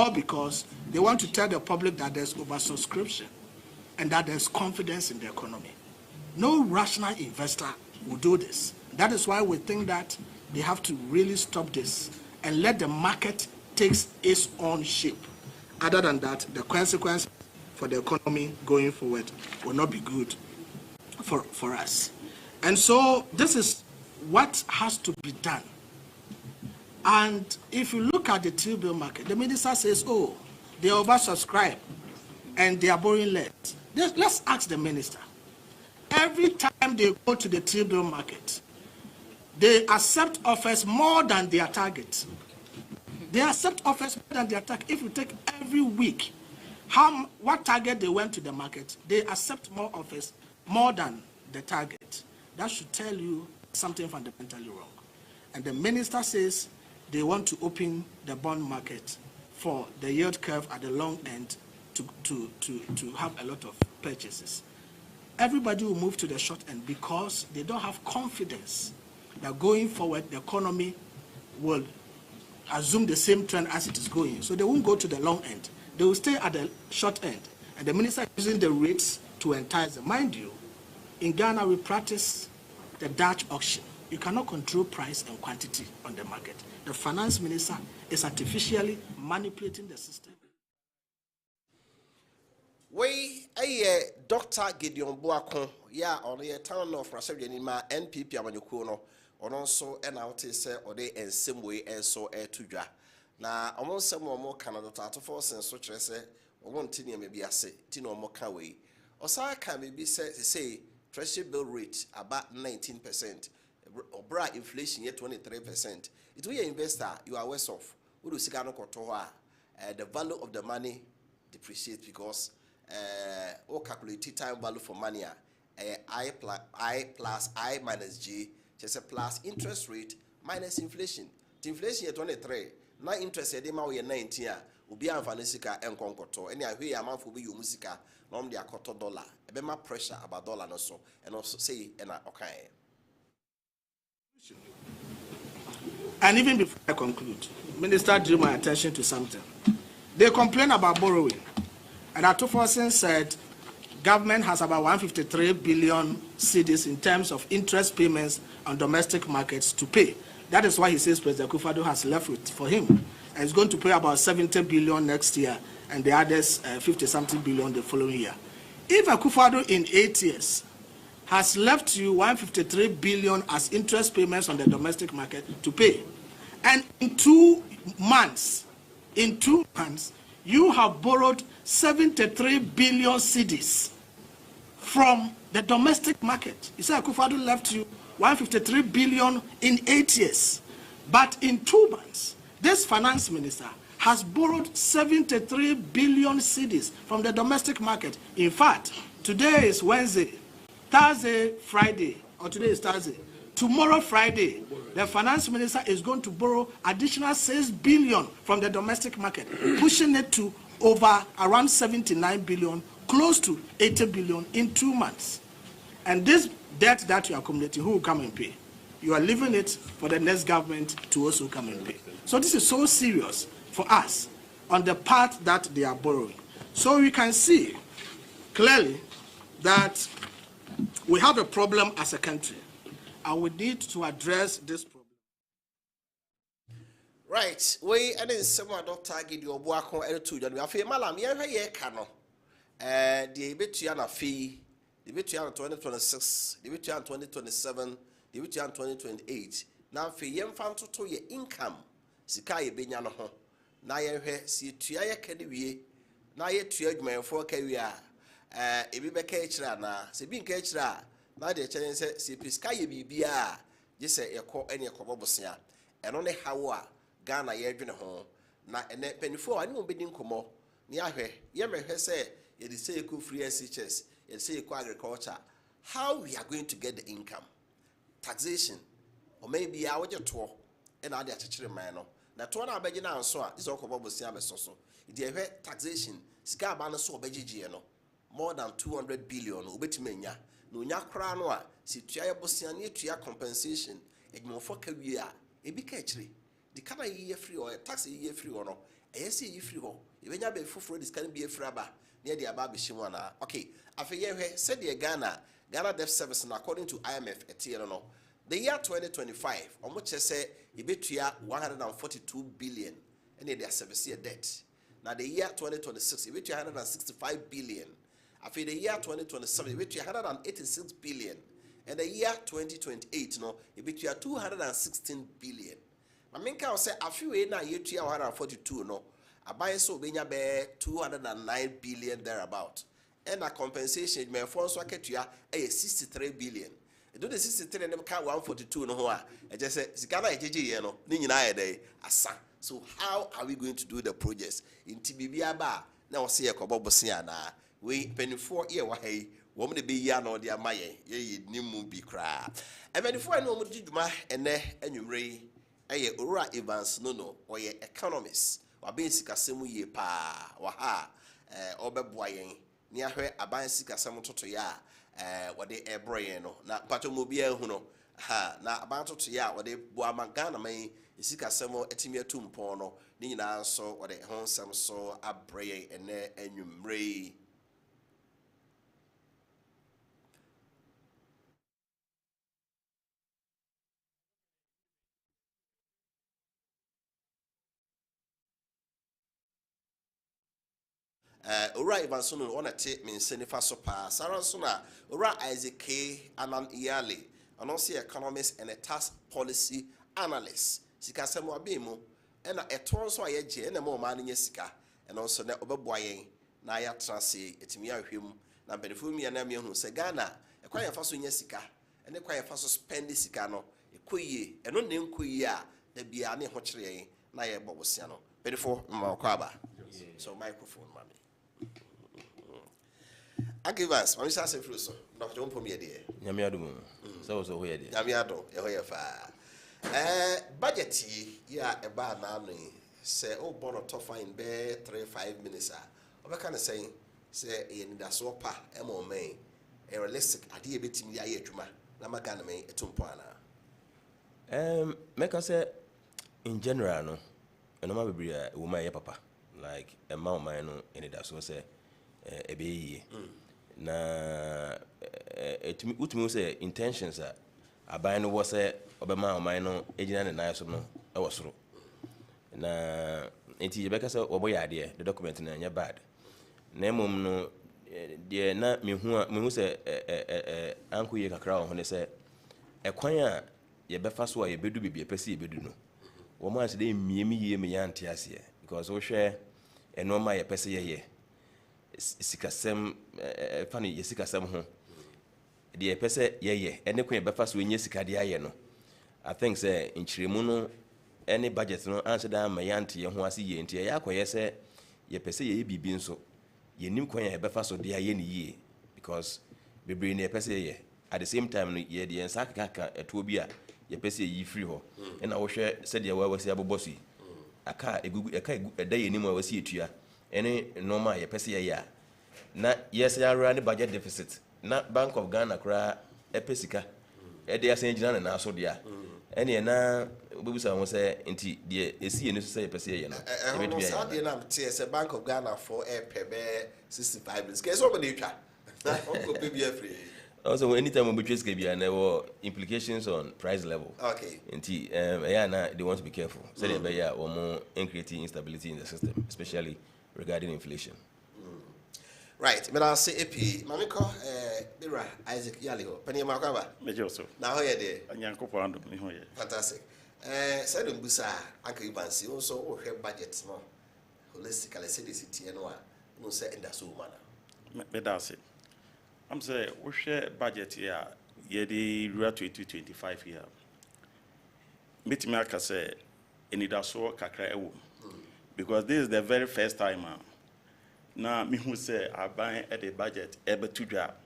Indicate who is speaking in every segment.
Speaker 1: all because they want to tell the public that there's oversubscription and that there's confidence in the economy. No rational investor will do this. That is why we think that they have to really stop this and let the market take its own shape. Other than that, the consequence for the economy going forward will not be good for us. And so this is what has to be done. And if you look at the T-bill market, the minister says, oh, they oversubscribe and they are borrowing less. Let's ask the minister. Every time they go to the T-bill market, they accept offers more than their target. They accept offers more than their target. If you take every week, what target they went to the market, they accept more offers more than the target. That should tell you something fundamentally wrong. And the minister says they want to open the bond market for the yield curve at the long end to have a lot of purchases. Everybody will move to the short end because they don't have confidence that going forward the economy will assume the same trend as it is going. So they won't go to the long end. They will stay at the short end. And the minister is using the rates to entice them. Mind you, in Ghana we practice the Dutch auction. You cannot control price and quantity on the market. The finance minister is artificially manipulating the system.
Speaker 2: We Dr. Gideon Boakon, on the town of Rasabyanima, NPP Amanyukuno, on also an outage or they and same way and so air to dra. Now, almost some more Canada to force and such as or one tinny maybe I say, Tino Mokaway. Or so can maybe say, treasury bill rate about 19%, or bra inflation yet 23%. It will be an investor, you are worse off. Udu Sigano Kotoa, the value of the money depreciates because or calculated time value for money I plus I minus G, just a plus interest rate minus inflation. The inflation at 23, not interest at 19 will be Vanisika and Concoto. Any way a month will be your musica, normally a quarter dollar. A bit more pressure about dollar and also say okay.
Speaker 1: And even before I conclude, Minister drew my attention to something. They complain about borrowing. And Atuforsen said government has about 153 billion cedis in terms of interest payments on domestic markets to pay. That is why he says President Akufo-Addo has left with for him. And he's going to pay about 70 billion next year and the others 50-something billion the following year. If Akufo-Addo in 8 years has left you 153 billion as interest payments on the domestic market to pay, and in 2 months, you have borrowed 73 billion cedis from the domestic market. You say Akufo-Addo left you 153 billion in 8 years. But in 2 months, this finance minister has borrowed 73 billion cedis from the domestic market. In fact, today is Wednesday, Thursday, Friday, or today is Thursday. Tomorrow, Friday, the finance minister is going to borrow additional 6 billion from the domestic market, pushing it to over around 79 billion, close to 80 billion in 2 months. And this debt that you are accumulating, who will come and pay? You are leaving it for the next government to also come and pay. So this is so serious for us on the part that they are borrowing. So we can see clearly that we have a problem as a country, and we need to address this problem.
Speaker 2: Right, we and then someone Dr. Gideon Boakon attitude, and we have a malam, yeah, cano. The Betuana fee, the Betuan 2026, the Betuan 2027, the Betuan 2028. Now, for young fan to your income, Sikai Benyano, now you see Tuya Kediwi, now you trade my 4 career. If you be catcher now, say being catcher, now the challenge says, see, Piscay be just say a call any cobosia, and only how Ghana ye dwene ho na ene penifo ani mo bedin komo ni ahwe ye mehwe say ye dey say eco free SHS ye say eco agriculture. How we are going to get the income? Taxation or maybe I would just to and I dey achire man no na to na abeje na anso a is okobo bosia besoso e dey hwe taxation sika ba no so obegege no more than 200 billion obetimanya no nya kra no a si tua ye bosia na tua compensation e gmofo ka wi a e bi ka achire the kind of year free or tax year free or no, yes, if you even have a full this can be a fraba near the Ababi Shimwana. Okay, after you said the Ghana debt service, and according to IMF, the year 2025, on which I say, Ibitia 142 billion, and they are service year debt. Now the year 2026, Ibitia 165 billion. After the year 2027, Ibitia 186 billion. And the year 2028, Ibitia 216 billion. I mean, I say, a few years now, year 142, I buy so many 209 billion thereabout. And a compensation, my phone socket, you are 63 billion. Do the 63 and them count 142 no hoa. I just said, Sikana JJ, Nina day, asa. So how are we going to do the projects in Tibia Ba? Now see a Kobosiana. We penny 4 year way, woman be yan or dear Maye, ye nimu be cry. And when I know Juma and enumerate a Ura Evans no, or ye economist, or basic a semu ye pa, waha, oberboying, near her a bicycle some to ya. What they a brain na patomobia huno ha na about to ya what they boamagana may isika samo etimia tumpono ni na so what they hon some so a brain and enumre Ora Ivansono on a tape means Senifa Sopa, Sarasuna, Ora Isaac K. Anan Iyali, and also economist and a tax policy analyst. Sikasemo Abimo, and a tonso aye and a more man in Yesica, and also the Oberboying, Naya Transi, Etimia Hum, Nampedifumi and Amion who say Ghana, a quiet faso Yesica, and a quiet faso spendi Sicano, a quay, and no name quia, the Biani Hochre, Naya Bobosiano, before Makwaba. So microphone, mommy. Akivas, I'm just saying, Dr. John Pomia, dear.
Speaker 3: Yamiadum. So weird.
Speaker 2: Yamiado, budget, yeah, a bad nanny. Say, oh, Bono Toffa in bed 3-5 minutes. What kind of saying? Say, in the sopa, Emo May, a realistic idea between the Ayatuma, Namagana May, a Tumpana.
Speaker 3: Make us say, in general, no, and no matter be a woman, papa, like a mount mine in it, so say, a be. Na utumi say intentions a buy no was say obema o mine ejina na so no e wosoro na enti ye beka say oboya ade the document na nya bad na emom no de na mehu say anko ye kakra ho ne say ekwan a ye befa so a ye bedu bibia pese ye bedu no wo ma se de miemi ye me ya nte ase because wo hwe enoma ye pese ye sikasem fani yesikasem ho de pese ye ene kwen befa so enye sikade aye no I think say inchiremu no any budget no answer da mayante ye ho ase ye ntie ya koye se ye pese ye bibi nso ye nim kwen ye befa so de aye ne ye because bebre ne pese ye at the same time no ye de ensa kaka eto bi a ye pese ye free ho na wo hwe se de wa wasi abobosu aka egugu eka eda ye nim wa wasi etua any normal ye pese ye ya na yes ya run budget deficit na Bank of Ghana kra epesika e de asen gina na so dia ene na obebusa won say enti de esi ene so say pese ye no
Speaker 2: e be so de na TS Bank of Ghana for e pebe 65 minutes ke so be twa na go be be free
Speaker 3: also anytime we choose ke bia na implications on price level
Speaker 2: okay
Speaker 3: enti yeah na they want to be careful so they be yeah or more creating instability in the system especially regarding inflation.
Speaker 2: Right, but I'll say AP, Mamiko, Mira, Isaac Yalio, Penny Makaba.
Speaker 4: Major so.
Speaker 2: Now here they
Speaker 4: And Yanko Pando,
Speaker 2: fantastic. Said Busa, Uncle Ibansi also or her budgets more holistically said this city and one, no say in that so manner.
Speaker 4: But that's it. I'm saying, we share budget here, ye the year 2025 here. Meet me, I say, and it does so kakra because this is the very first time. Now, me who say I buy at the budget able to drop.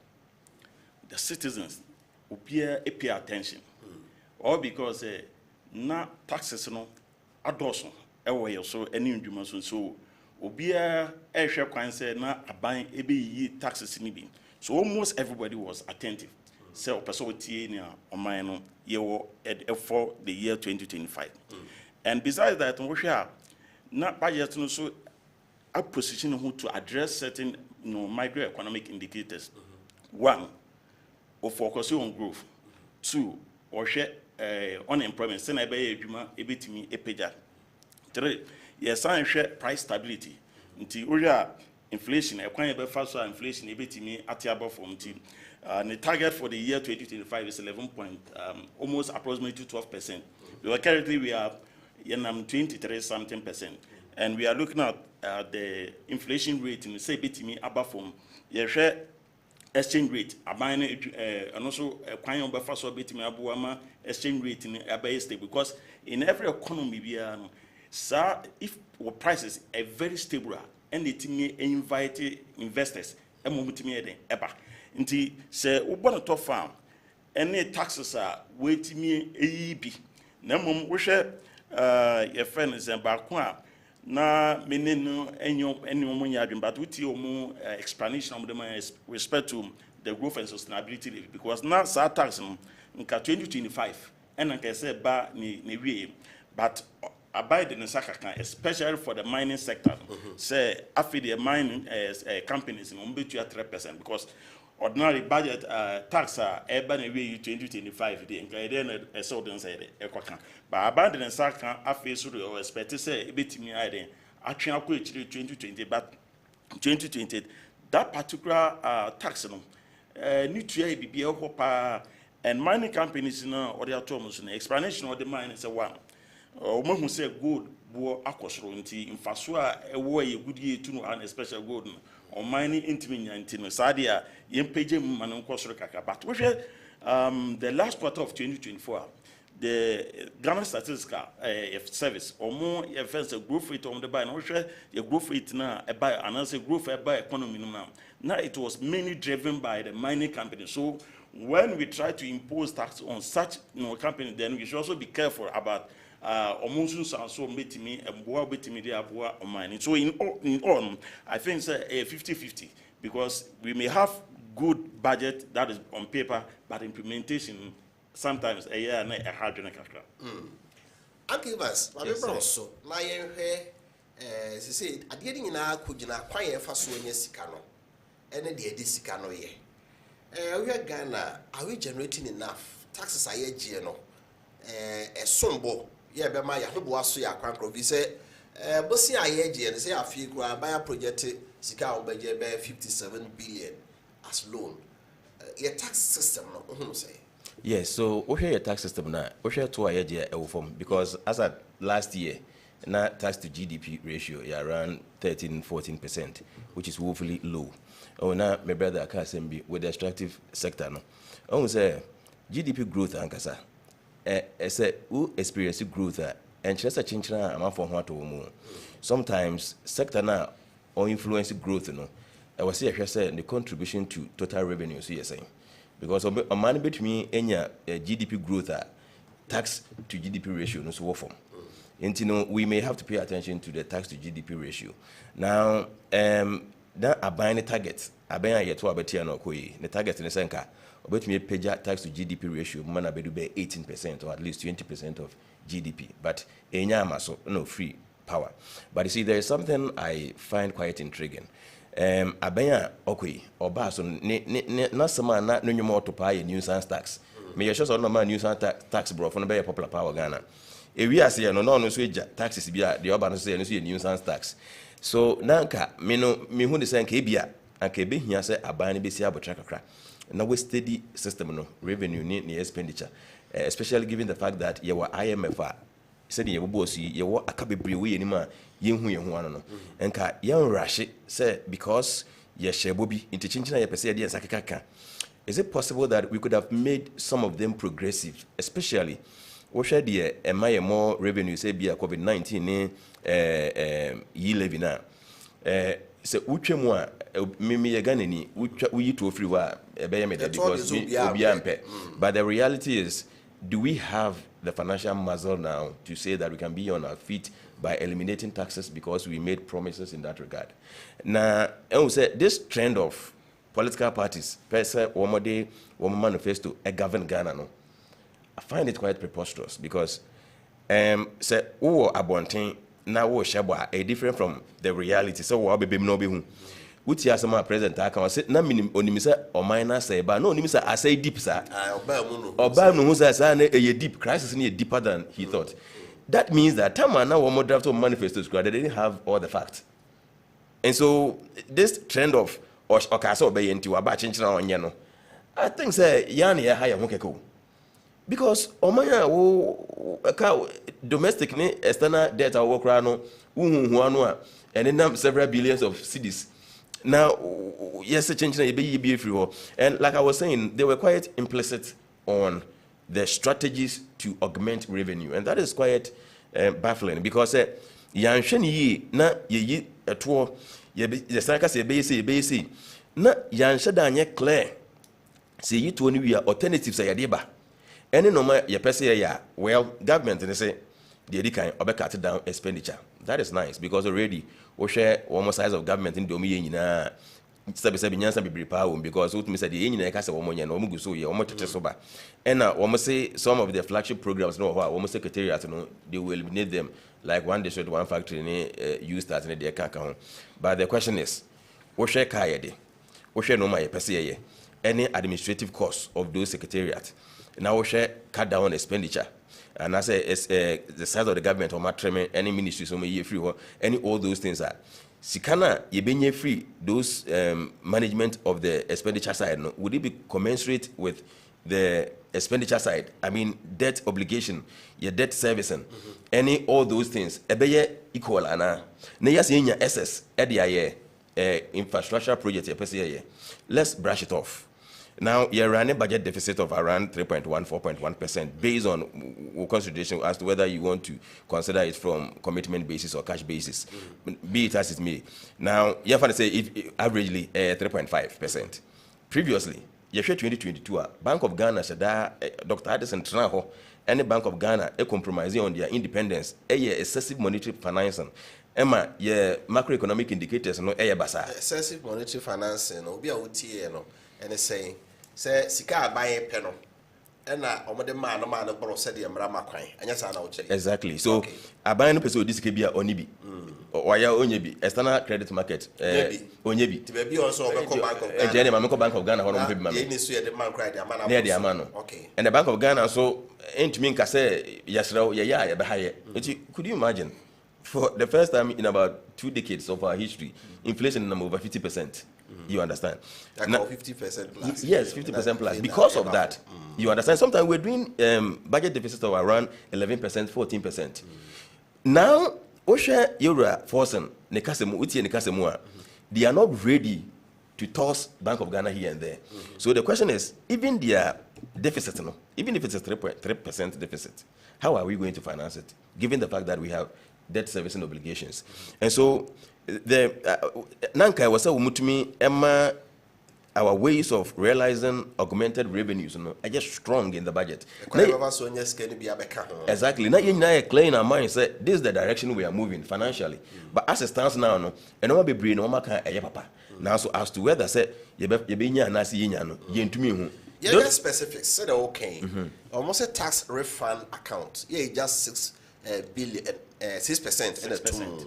Speaker 4: The citizens will pay attention. All because na taxes no adoso ewe so any ndwuma so obia ehwe kwan say na aban ebe yi taxes ni bi. So almost everybody was attentive. So person tie ni oman no ye wo for the year 2025. And besides that, we share na budget no so a position who to address certain microeconomic indicators. One, or focus on growth. Two, or share unemployment. Send a bay ebitimi epeja. Three, yes, I share price stability. Until inflation, a kind of faster inflation ebitimi atiaba from team. The target for the year 2025 is 11 point, almost approximately 12%. Currently we are 23 something %, and we are looking at the inflation rate in say betimi above from share exchange rate and also a kind of buffer so betimi abuama exchange rate in abaye stable, because in every economy we are if our prices are very stable and it may invite investors and momentum eba. Nti se ubona to farm any taxes are wetimi eyibi na mom wo hwe your friend is baako a na menenu enyo nya adwin, but with your explanation of them respect to the growth and sustainability rate, because now sa tax nka 2025 and nka say ba ni wie, but abide in Sakaka, especially for the mining sector. Say after the mining companies in Umbetu at 3%, because ordinary budget tax urban away 2025 then a certain say but abandon and Saka after so expect to say a bit me actually 2020, but 2020 that particular tax need to be a hope and mining companies or their terms explanation of the mine is a one. Who say gold war akosronti infasua ewo ye good year to and especially gold or mining intimate sadia yempeje man nkosoro kaka, but we the last quarter of 2024 the Ghana Statistical Service or more first growth rate on the buy, and we the growth rate now a buy and as a growth by economy now it was mainly driven by the mining company. So when we try to impose tax on such company, then we should also be careful about almost so betimi and boa betimi de aboa on mining. So in all I think it's a 50-50, because we may have good budget that is on paper, but implementation sometimes a year and a hard and a kakra.
Speaker 2: Akivas, my brother, so na yen hwe say adie ni na kugina kwan ye fa so nya sika no ene de edi sika no ye we are Ghana, are we generating enough taxes aye gie no sombo ye be ma ya hobo aso ya kwankro bi say bosi aye gie no say afi kura buy project sika obeje be 57 billion as loan. Your tax system no who say.
Speaker 3: Yes, so we hear your tax system now. We share to aye gie form, because as at last year na tax to GDP ratio is around 13-14%, which is woefully low. Oh, now my brother Akasembi with the extractive sector no. Oh, say GDP growth ankasa. Say who experience growth and just a chinchina amount for what to sometimes sector na or influence growth no. I was say the contribution to total revenue, so you're saying. Because a man between any GDP growth tax to GDP ratio no so form. And we may have to pay attention to the tax to GDP ratio. Now that a buying target, a buying yet to abetia no koi, the target in the senka, about me pay tax to GDP ratio, man be 18% or at least 20% of GDP. But enyama so no free power. But you see, there is something I find quite intriguing. Abenya okui or baso not some man not no more to pay a nuisance tax. May just on no man nuisance tax bro for no popular power Ghana. If we are saying no taxes be the urban say no nuisance tax. So nanka me who the same kebia and kebe here say abani be sia botra. Now we steady system no revenue ni expenditure, especially given the fact that you were IMF said you boss you were a cabebre we anima yen hu no enka yan rush say because ye share bobi interchange na ye pese dey sakaka. Is it possible that we could have made some of them progressive, especially what should the more revenue say be a COVID-19 ye levy na so uche mo me ye Ghana ni we to free wa be me because we ampe. But the reality is, do we have the financial muscle now to say that we can be on our feet by eliminating taxes because we made promises in that regard? Now, I would say this trend of political parties, per se, one day, one manifesto, a govern Ghana, no, I find it quite preposterous because, say, oh, abonting, now wo shebwa a different from the reality. So what be no be hu. Uti asema president aka say na minim onimisa o minor say ba no onimisa asay deep sir. Oba no hu say na e deep crisis ni deeper than he thought. That means that time now one draft of manifestos they didn't have all the facts. And so this trend of okaso obey nti wa ba chenchina onye no. I think say yan ya higher hokeko. Because omanya wo domestic ni external debt or work no hu anu and then several billions of cedis. Now yes change na be free. And like I was saying, they were quite implicit on the strategies to augment revenue, and that is quite baffling because yanhwe ni na yeyi eto ye sanka se be na yanhwe da anye clear say yi to ni we alternatives ya deba any no ma ye pese ya well government they say the edikan obe cut down expenditure. That is nice because already we share one size of government in the omi nyina sabi nyansa be prepare because what me say the nyina ka say wo monye na wo guso ye wo tete so ba and wo say some of the flagship programs no wo secretariat no they will eliminate them like one district one factory ni use that in the can. But the question is wo share ka ye de wo share no ma ye pese ye any administrative cost of those secretariat now we share cut down expenditure. And I say it's the size of the government or matrime any ministry so may free or any all those things are sikana ye benye free those management of the expenditure side no would it be commensurate with the expenditure side? I mean debt obligation, your debt servicing, any all those things ebeye equal ana na yes nya SS edia infrastructure project ye pese ye. Let's brush it off. Now, you're running a budget deficit of around 3.1, 4.1% based on consideration as to whether you want to consider it from commitment basis or cash basis, be it as it may. Now, you have to say if averagely 3.5%. Previously, you share 2022, Bank of Ghana said that Dr. Addison Traho and the Bank of Ghana are compromising on their independence, excessive monetary financing. Emma, yeah, macroeconomic indicators no basa.
Speaker 2: Excessive monetary financing, obi a utie no, and saying. Say sika buy peno na omode man no borrow said the mra makwan anya sa na wo check.
Speaker 3: Exactly. So aban no person this bia onibi oya onyebi external credit market onyebi
Speaker 2: ti be also obeko Bank of Ghana
Speaker 3: ejene ma Bank of Ghana ho no be ma
Speaker 2: me ni so ye the man cry the amana
Speaker 3: na the amano. Okay. And the Bank of Ghana so entimi nka say yasra ye be haye. Could you imagine for the first time in about 2 decades of our history inflation number over 50%. You understand?
Speaker 2: Like now, 50% plus.
Speaker 3: Yes, 50% plus. Because of that, you understand? Sometimes we're doing budget deficit of around 11%, 14%. Now, Osha Yura forcing Nekasemu, Uti and Nekasemu, they are not ready to toss Bank of Ghana here and there. So the question is, even their deficit, even if it's a 3% deficit, how are we going to finance it, given the fact that we have debt servicing obligations? And so, the Nankai was mutumi Emma our ways of realizing augmented revenues are just strong in the budget. Exactly. Now you clear in our mind say this is the direction we are moving financially. But as it stands now, no, and no be brain no maka papa. Now so as to whether say you be nya na si nya no ye ntumi hu.
Speaker 2: Yeah, specifics said okay. Almost a tax refund account. Yeah, just 6 billion 6% and a 2.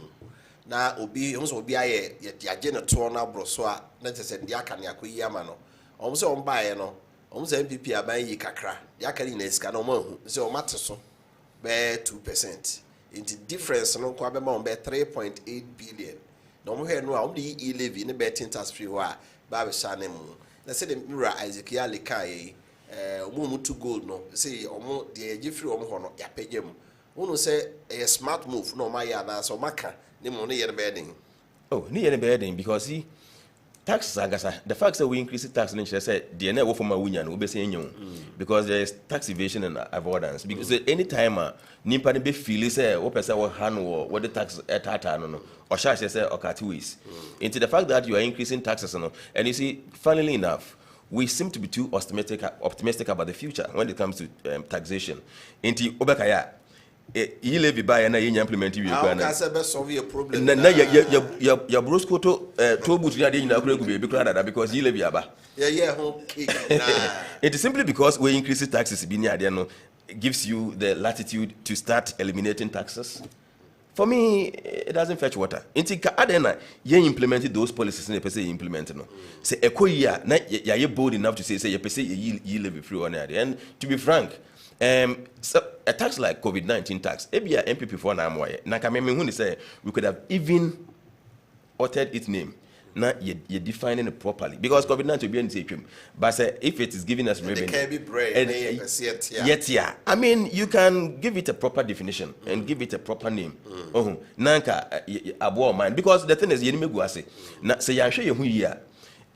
Speaker 2: Na obi almost obi aye ya agenda to na bro so a na tese ndi aka ne akoyi ama no almost on buy no almost MPP aban yi kakra ya aka ni na esika no mahu so o mate so be 2% into difference no kwa be ma on be 3.8 billion no mo he no a o di e-levy ne be tax free wa ba be sha ne mu na say the mirror Isaac ya leka yi omo to gold no say omo de agi free omo ho no ya pagem wonu say a smart move no ma ya na so maka.
Speaker 3: Oh, near bedding because see tax the fact that we increase the tax and said the never for my union will be saying because there is tax evasion and avoidance because any time nimpa be feel say what person will hand or what the tax at no or shall say or cut ways into the fact that you are increasing taxes and you see funnily enough we seem to be too optimistic about the future when it comes to taxation into obekaya e-levy buy na yen implement you
Speaker 2: can say solve your problem
Speaker 3: na your brosco to but you dey na akure be because e-levy aba it is simply because we increase taxes bi ni ade no gives you the latitude to start eliminating taxes For me, it doesn't fetch water. Inti ka adena ye implemented those policies in the person implemented no. Say eko year na ye bold enough to say ye person ye live free on there. And to be frank, so a tax like COVID-19 tax, ebia MPP for na amwaye. Na kameme hu ni say we could have even altered its name. Now you're defining it properly because COVID-19 will be in the same. But say if it is giving us revenue,
Speaker 2: it can be brave.
Speaker 3: Yet, yeah. I mean, you can give it a proper definition and give it a proper name. Nanka abo man because the thing is you need to say. Na say you show you who you are.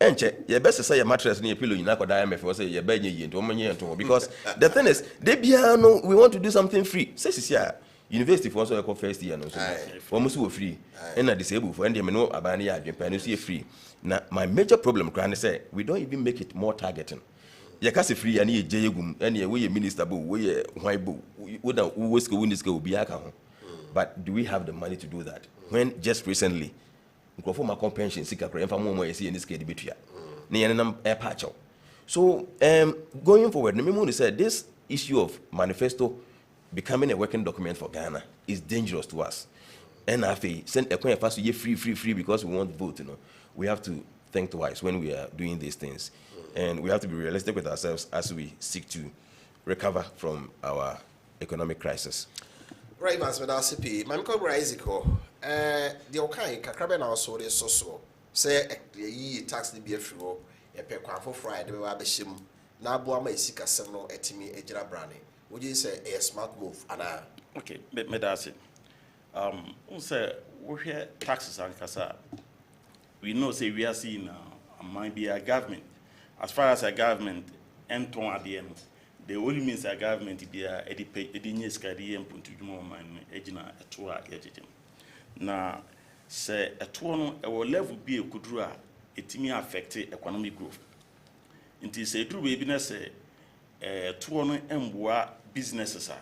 Speaker 3: Enche, you best say your mattress near pillow. You not go die. For say you bed you into one because the thing is they be no. We want to do something free. Say university for also first year no so almost we free and na disabled for and them no abani adwen see free. Now my major problem can say we don't even make it more targeting. You can say free and ye jegum and ye we minister bo we why bo we na we school win this go be aka ho. But do we have the money to do that? When just recently for my pension sika kra emfa mo mo yesi this case betua na ye nam e patcho. So going forward, me say this issue of manifesto becoming a working document for Ghana is dangerous to us. And if we send a coin fast to free because we want to vote, we have to think twice when we are doing these things. And we have to be realistic with ourselves as we seek to recover from our economic crisis.
Speaker 2: Right, Mas Medasipi, Mamko Braziko, the Okai, Kakraben also is so say ye tax the beer fuel, a pequafo fried, the Wabishim, Nabuama Sika Semno, Etimi, Ejra Brani. Would you say a smart move? Anna?
Speaker 4: Okay, Medasi. Say we hear taxes and Kasa. We know say we are seeing might be a government. As far as a government enter at the end, the only means a government be a ediness carry and put to man ejina a tour editing. Now say a tour our level be a kudra it may affect economic growth. It is a true baby say to emboa businesses are.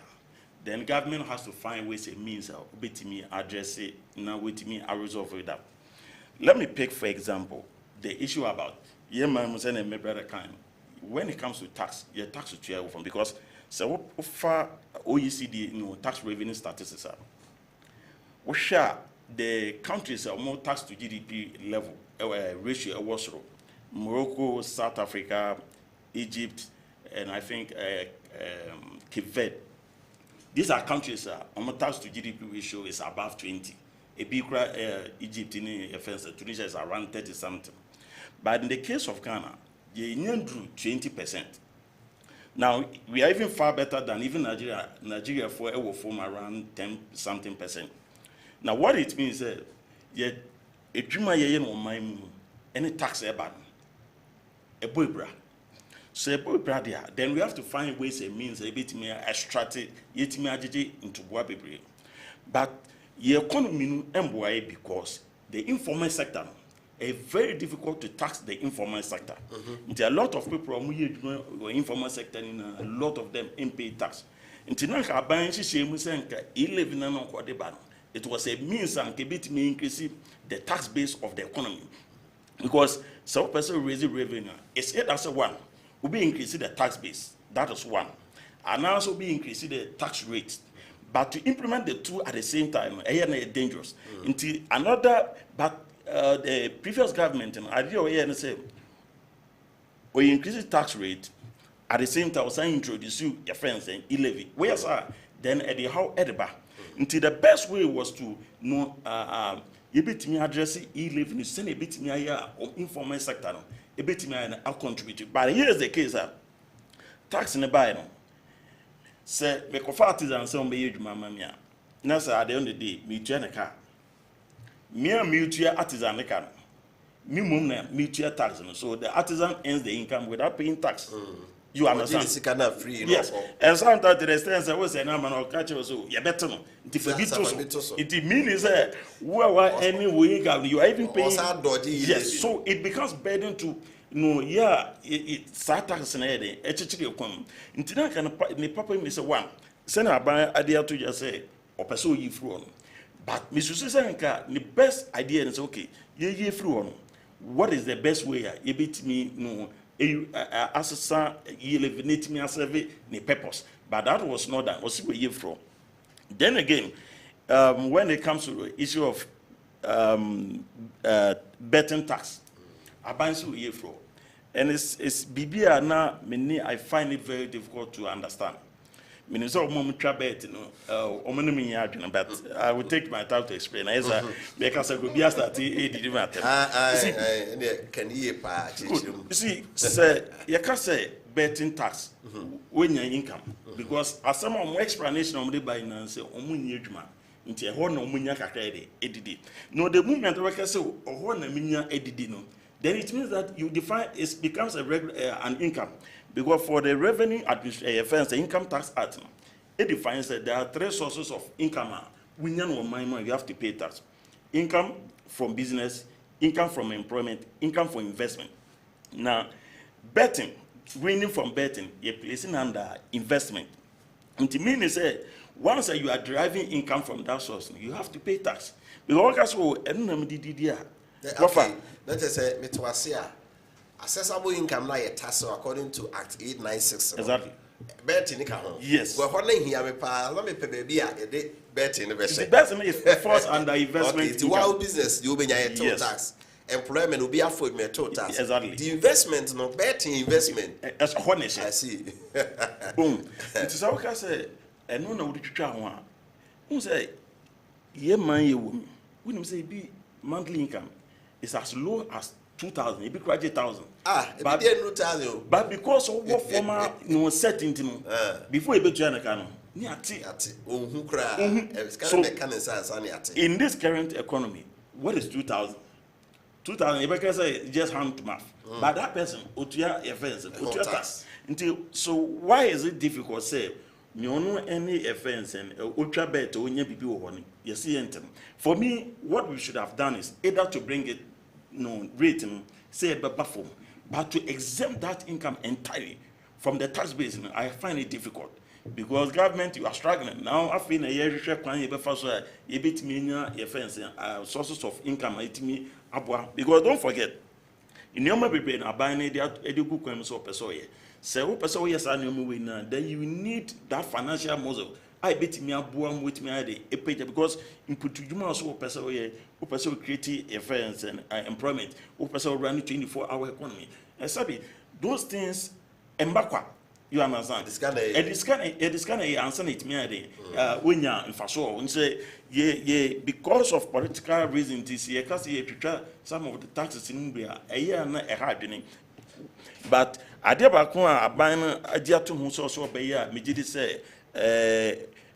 Speaker 4: Then government has to find ways and means of me address it now with me I resolve it up. Let me pick for example the issue about my brother kind. When it comes to tax, your tax to share from because so far OECD tax revenue statistics are. We share the countries are more tax to GDP level ratio was Morocco, South Africa, Egypt, and I think Kessben. These are countries on tax to GDP ratio is above 20. A big Egypt in offense, Tunisia is around 30 something. But in the case of Ghana, the Union drew 20%. Now we are even far better than even Nigeria. Nigeria for will form around 10 something percent. Now what it means is a dreamer no mind any tax ban a boy bra. So then we have to find ways and means a bit me extract it yet me into Boabibre. But the economy because the informal sector is very difficult to tax the informal sector. There are a lot of people who are informal sector and a lot of them pay tax. It was a means and bit me increase the tax base of the economy. Because some person raising revenue, it's it as a one. Will be increasing the tax base. That is one. And also be increasing the tax rate. But to implement the two at the same time, is dangerous. Until another, but the previous government, and I did say, we increase the tax rate at the same time, I introduce you your friends and e-levy. Where's then at the how Edinburgh. Until the best way was to know, you bit me address e-levy, you send a bit me here or informal sector. A bit me and I'll contribute. But here's the case: tax in the buy. Say, make of artisans some be huge, mamma mia. Now, sir, at the end of the day, me turn a car. Me mutual artisan the car. Me mutual tax. So the artisan earns the income without paying tax. You understand?
Speaker 2: It's kind of free.
Speaker 4: Yes. And sometimes the restaurants I was saying, I'm an catcher, so you better know. It means that any way you are even paying. Yes. So it becomes burden to it's tax and a come. Until I can the papa is a one. Send a buy idea to just say, or pursue you through. But Mr. Susanka, the best idea is okay. You through on. What is the best way? You beat me, assassin, you me as a purpose. But that was not that. Was where you from. Then again, when it comes to the issue of betting tax, and it's BBA now, I find it very difficult to understand. But I will take my time to explain. Because I could be asked that you see, you can't say betting tax when your income, because as some of my explanation on the by now say, into a horn of Munya Kakade, EDD. No, the movement of a say, or horn of Munya EDD, no. Then it means that you define it becomes a regular an income. Because for the revenue offense, the income tax act, it defines that there are three sources of income. When you have to pay tax. Income from business, income from employment, income for investment. Now, betting, winning from betting, you're placing under investment. And to me, they say, once you are deriving income from that source, you have to pay tax. Because
Speaker 2: okay, let us say, accessible income now tax according to Act 896.
Speaker 4: Exactly.
Speaker 2: Betting, yes. Well, what name here? Let me pay baby. Betting,
Speaker 4: it falls under investment.
Speaker 2: Okay, wild business, you will be a total tax. Employment will be afforded me a total tax.
Speaker 4: Exactly.
Speaker 2: The investment, no betting investment.
Speaker 4: As a honest,
Speaker 2: I see.
Speaker 4: Boom. It is how I say, and no, the future one. Who say, ye man, you woman. When say be monthly income is as low as 2,000, it be quite 1,000.
Speaker 2: But no 1,000.
Speaker 4: But because of what former no setting to before you be join a canon. In this current economy, what is 2,000? 2,000, you can say just hand to mouth. But that person, Otia offense, Otia tax. So why is it difficult to say, you know any offense and Otia bet or any people warning? You see, for me, what we should have done is either to bring it, rating, say a buffer, but to exempt that income entirely from the tax base. I find it difficult. Because government, you are struggling. Now, I feel a year, you bit me offense, sources of income, because don't forget, in your maybe a binary, educated crimes or persoye. So, yes, I know then you need that financial muscle. I bet me a boom with me a page because in Putujuma so persoye, who perso create offense and employment, who perso run 24-hour economy. And Sabi, those things embakwa. You understand? This kind of answer it me when you in faso and say because of political reasons this year because you try some of the taxes in India a year na a hard but I did back one a ban a dear to who so be ya me did say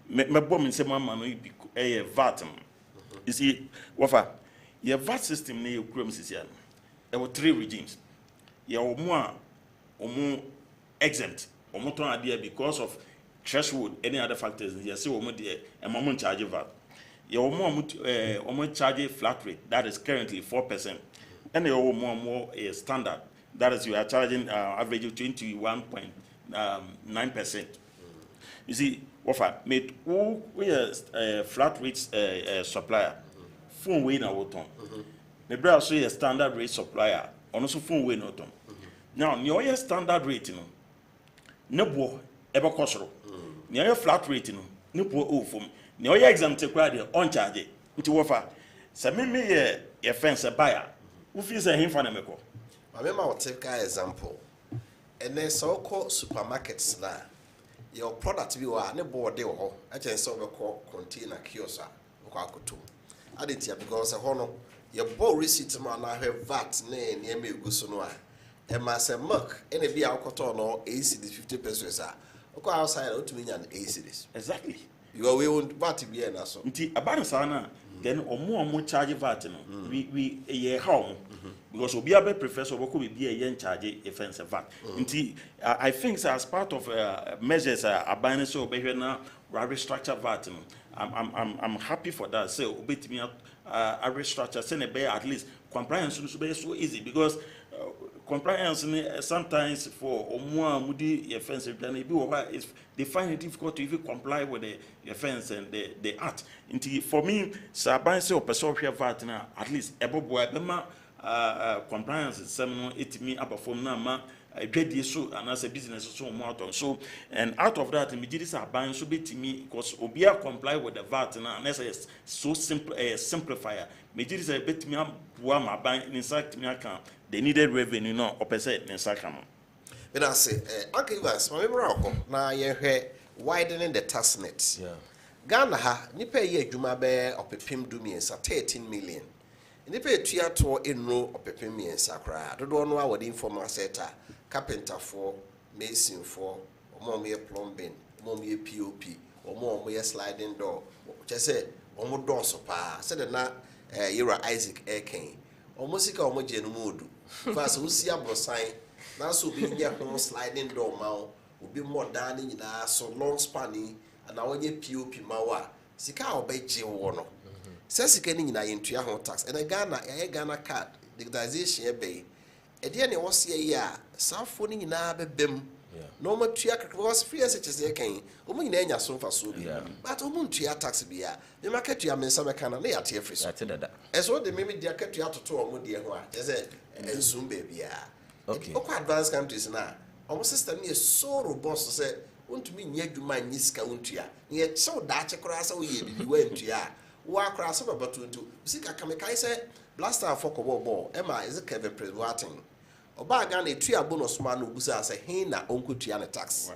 Speaker 4: me bomb in some man a VAT. You see, Wofa, your VAT system near crimes there were 3 regimes. You are more exempt. Because of threshold, any other factors, you see, a moment charge VAT. Your more charge flat rate, that is currently 4%. And your more a standard, that is, you are charging average of 21.9%. You see, Wofa, made who we a flat rate supplier, phone way na woton. The brother say a standard rate supplier, also phone way no ton. Now, your standard rate, no bo ever costro. Near flat rate, no poor from near exempt credit on charge. Into Wofa. Send me a fence a buyer. Who feels a him for a meco?
Speaker 2: I remember I'll take an example. And then so called supermarkets now. Your product view are no board they were. I just saw call container kiosk. I did here because a honor your board receipt man I have VAT near me Gusunwa. And my say muck, any be our cotton or AC 50 pesos. Go outside out to me and AC this.
Speaker 4: Exactly.
Speaker 2: You are we won't VAT be an asso.
Speaker 4: About sana, then or more charge VAT. We a year home because we be a professor who could be a young charge offense VAT. I think as part of measures are buying so behavior now, restructure VAT. I'm happy for that. So obey me a restructure, send a bear at least compliance will be so easy because. Compliance sometimes for more moody offensive than they find it difficult to even comply with the offense and the act. For me, Saban say or VAT at least compliance is seminal it me up from nama dwedie so and as a business so more out. So and out of that me this aban so betimi because obia comply with the VAT na and so simple simplifier me this betimi aboa ma ban in fact me aka the needed revenue no opese ne saka no.
Speaker 2: But I say Uncle Evans my member na ye widening the tax net.
Speaker 3: Yeah.
Speaker 2: Ghana ha nipa ye adwuma be opepem dumiensa 13 million. Nipa etua to enro opepem miensa kra. Dodo no awode informal sector, carpenter for, mason for, omo me plumbing, omo me POP, omo me sliding door. Just say omo door so pa. Say na Yera Isaac Eken. Omo sika omo je no modu. Fast we see abrosan na so be nya ho sliding door ma obi more than nyina so long spanning and I ye POP mawa sika obeje wo no se sika ni nyina yentua ho tax and Ghana card digitization e be e de ne wo se ye a safo ni nyina bebem no matua because free SHS ye kan o mu nyina nya so fa so bi but o mu ntua tax bi a me maketua mensa meka na ya te free so e so de me dia ketua toto o mu de ho a je se ensum be bia okay o advanced countries na our system is so robust say want to be near to my niska untia near so that cross we went to ya wa cross about to sika kamekai say blaster for ball Emma is a Kevin Preswating oba Ghana tua bonus man obusa say he na onkotua na tax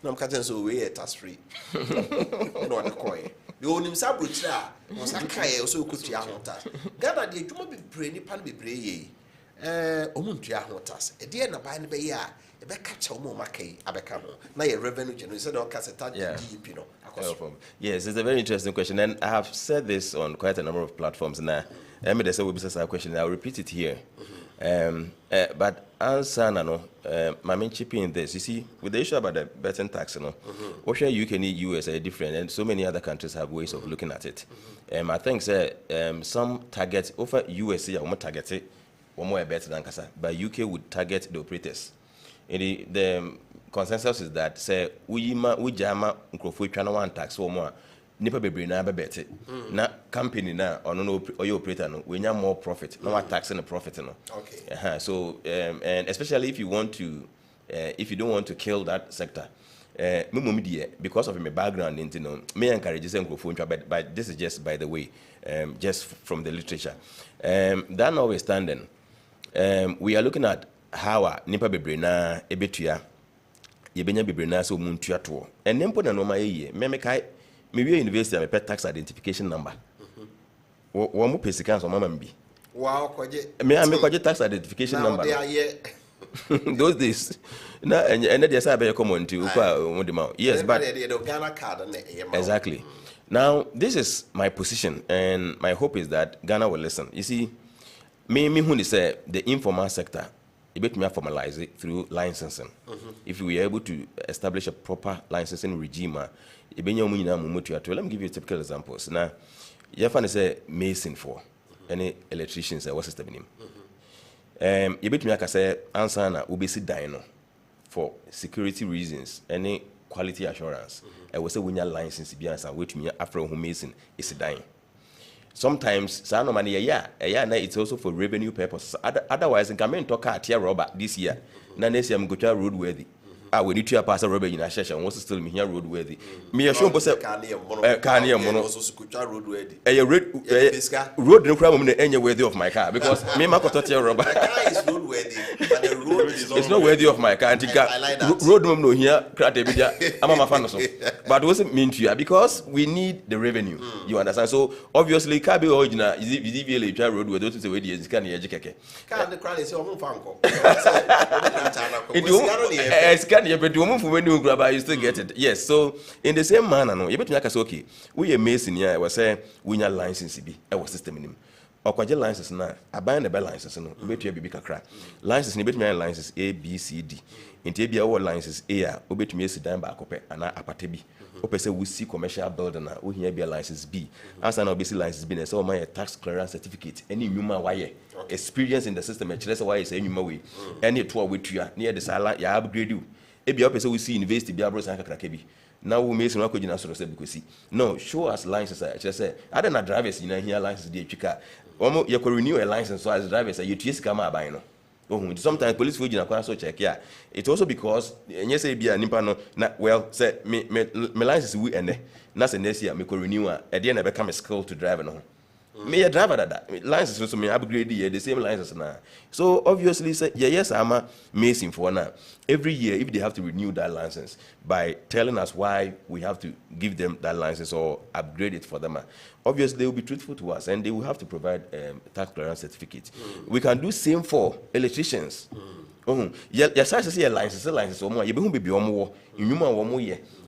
Speaker 2: no mkaten so we tax free no na coin the onim sabruchira no sakaye so okotua ho tax Ghana de adwuma bebre ni pan bebre ye omuntua ho tax e de na ban be ya revenue
Speaker 3: yes, it's a very interesting question, and I have said this on quite a number of platforms. Now, I mean, there's a question. I'll repeat it here. But answer, no, my main chip in this. You see, with the issue about the betting tax, you know, Russia, UK, and US are different, and so many other countries have ways of looking at it. I think, some target over USA, or more target it, or more better than Kasa, but UK would target the operators. The consensus is that say we jama nkrofo twa na one tax or more nipa bebre na bebete na company na or no or your operator no we nya more profit no what tax the profit no
Speaker 2: okay
Speaker 3: so and especially if you want to if you don't want to kill that sector because of my background into no me encourage say nkrofo twa but this is just by the way just from the literature that notwithstanding we are looking at how nipa bebre na ebetua yebenya bebre na so muntua to enempo na no ma ye me kai me wie university me pet tax identification number wo mo pesika so mama mbi
Speaker 2: wow kwaje
Speaker 3: me kwaje tax identification number those days na and they say be common to yes but
Speaker 2: the Ghana card
Speaker 3: exactly now this is my position and my hope is that Ghana will listen. You see me who say the informal sector it may formalize it through licensing. If we are able to establish a proper licensing regime, let me give you typical examples. Now, you find say mason for any electricians or what's the name? You bet me I say answer na ubisi dino for security reasons, any quality assurance. I will say when your license be answer wait me after who mason is dying. Sometimes, it's also for revenue purposes. Otherwise, in Kamen Toka, Tia Robert this year, Nanesi am Gocha roadworthy. We need to pass a rubber in a session, what's still me here roadworthy. Me assure Carnia Mono, road no problem any worthy of my car because me Makototia Robert
Speaker 2: is roadworthy, but the road is
Speaker 3: it's not worthy of my car. Road no here, I'm a fan of so. But what's it mean to you? Because we need the revenue. You understand? So obviously, Kabi original is if road where those way the can educate.
Speaker 2: Can the crown is your own fanco.
Speaker 3: But the woman for when you grab, you still get it. Yes. So in the same manner, no, you bet me okay. We are mason here. I was saying we need license be. I was system in him. Or kwaje license na. I buy the license no. You bet you be kakra. License ni bet me license A B C D. Inti ebi our license A a. You bet me sit down back up and apate bi. Ope say we see commercial building na. We here be a license B. Answer na obviously license B. So my tax clearance certificate. Any human why experience in the system. That's why it's any way. Any tour with you near the salary. You upgrade you. Ebi ope say we see university be abroad sanka krakebi. Now we make some akojina sort of say because no show us license. I just say I don't know drivers here license dey twika. You could renew a license so as drivers you TS come buy no. Sometimes police will so check. Yeah, it's also because yes, be a nimpano. Well, say me license we and that's the next year. Me could renew at the end I become a skill to drive no. Me a driver that license also me upgrade the same license now. So obviously say yes I'm a amazing for now. Every year if they have to renew that license by telling us why we have to give them that license or upgrade it for them. Obviously they will be truthful to us and they will have to provide tax clearance certificate. We can do same for electricians. Yes, I say license or more. You be more.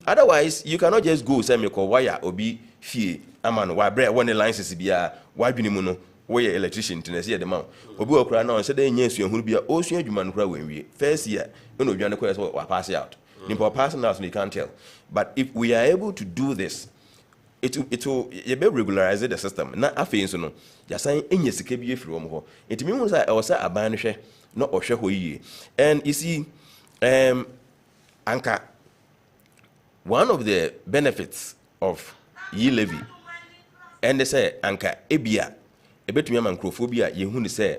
Speaker 3: Otherwise, you cannot just go say me call wire or be fee. Aman, why bread one license be a why be no where electrician to see the mount. Obu okra now said yes, you will be a ocean human cry when we first year. You know, you are what pass out. Nimpo passing out, you can't tell. But if we are able to do this, it will regularize the system. Not a face, no. You're saying in your security from home. It means I was a banisher, not or share. And you see, Anka, one of the benefits of ye levy, and they say, Anka, Ebia, a bit of macrophobia, you say,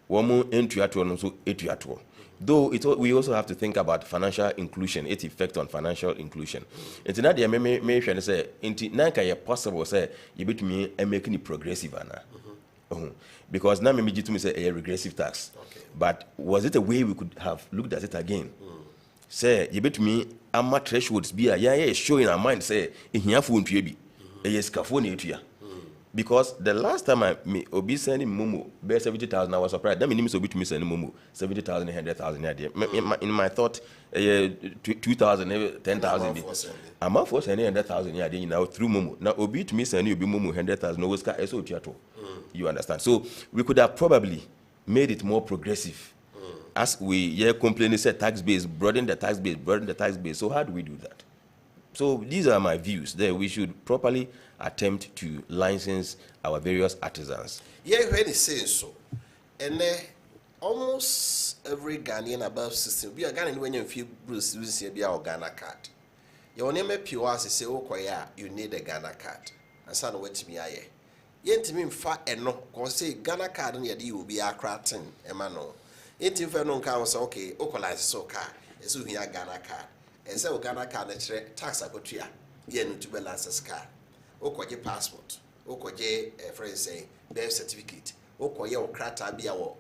Speaker 3: woman entuato and also etuato. Though we also have to think about financial inclusion, its effect on financial inclusion. It's not the may say, into Nanka, possible, say, you bet me and making it progressive, Anna. Because now, maybe to me say a regressive tax.
Speaker 2: Okay.
Speaker 3: But was it a way we could have looked at it again? Say, you bet me, I'm not thresholds be a showing our mind, say, in here for be a scaffold. Because the last time I obi sending Momo bear 70,000, I was surprised. That means obi to me sending Momo 70,000, 100,000. In my thought, 2,000, 10,000. I'm out for sending 100,000 now through Momo. Now obi to me sending obi Momo 100,000. No, it's so theater. You understand? So we could have probably made it more progressive. As we complaining said tax base, broaden the tax base. So how do we do that? So these are my views. There we should properly attempt to license our various artisans.
Speaker 2: Yeah, when he says so, and almost every Ghanaian above 16, be a Ghanaian when you feel Bruce using a Ghana card. Your name is pure say, oh, you need a Ghana card. And son, wait to me, I yet mean far and no, because say Ghana card and you will be a cratting, Emmanuel. Ain't if I don't count, okay, Okolize so car, as we have Ghana card. And so Ghana card tax a good year, yen to balance car. Okoje passport, okoje friends say birth certificate, okoye or crata be our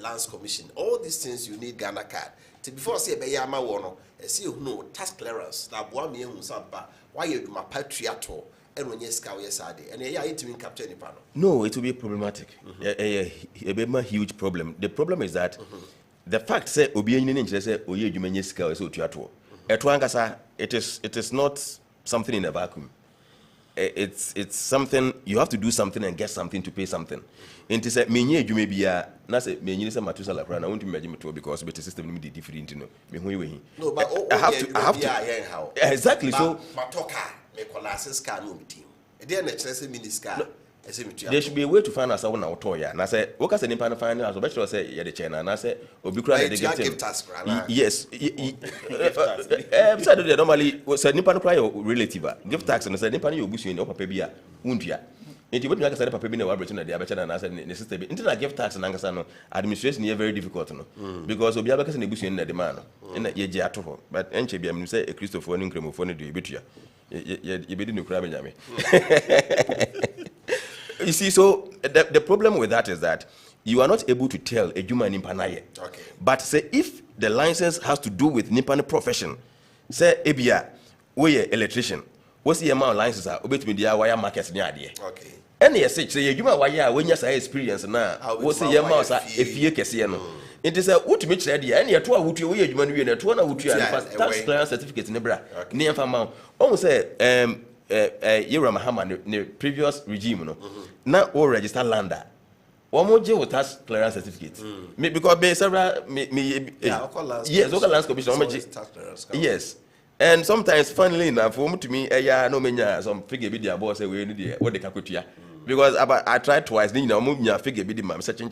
Speaker 2: lands commission. All these things you need Ghana card. To before say be yama wono, see you know tax clearance. That boy me samba. Why you do my patriato and when yes cow yes ade and yeah it mean capture any panel.
Speaker 3: No, it will be problematic. A huge problem. The problem is that the fact say obi any say oye adwuma sika so tuato. Etwankasa it is not something in a vacuum. It's something you have to do something and get something to pay something. It is a menye adwuma bia na say menye say matusala pra na won't imagine to because the system need different you know.
Speaker 2: No, but
Speaker 3: I have to exactly so
Speaker 2: matoka me collases car no team. E dey na chere say miniska.
Speaker 3: There should be a way to find us out now toya. Na say workers and impan find us better say yeah the China na say obi kra dey get
Speaker 2: task.
Speaker 3: Yes. Normally say impan kra your relative give tax and say impan you obusu ni papa bia undua. Enti we make say papa bi na wa brecha na dey abecha na say ne sister bi. Enti na give tax na ngasa no administration is very difficult no. Because obi abeka say na ebusu ni na dey man no. Na ye je ato but enche bia me say a Christopher ni nkremofo ni dey betua. Ye be di no kra be nyame. You see, so the problem with that is that you are not able to tell a Juma Nimpanaye.
Speaker 2: Okay.
Speaker 3: But say if the license has to do with Nimpana profession, say Ebia, we electrician, what's the amount of licenses are obey to me the wire markets near there.
Speaker 2: Okay.
Speaker 3: And yes, say Juma wire when you say experience now, what's the amount if you can see no. It is a ultimate idea, and you are two would you human being a 2 would you tax clearance certificate in Nebra near Famau. Almost say Yera Mahama the previous regime no. Now all register lander. One more jail with tax clearance certificate. Because be several yes, local lands commission. Yes. And sometimes funnily enough, for to me, no menya some figure video boss say we need what they can because I tried twice, then you know move figure video mam searching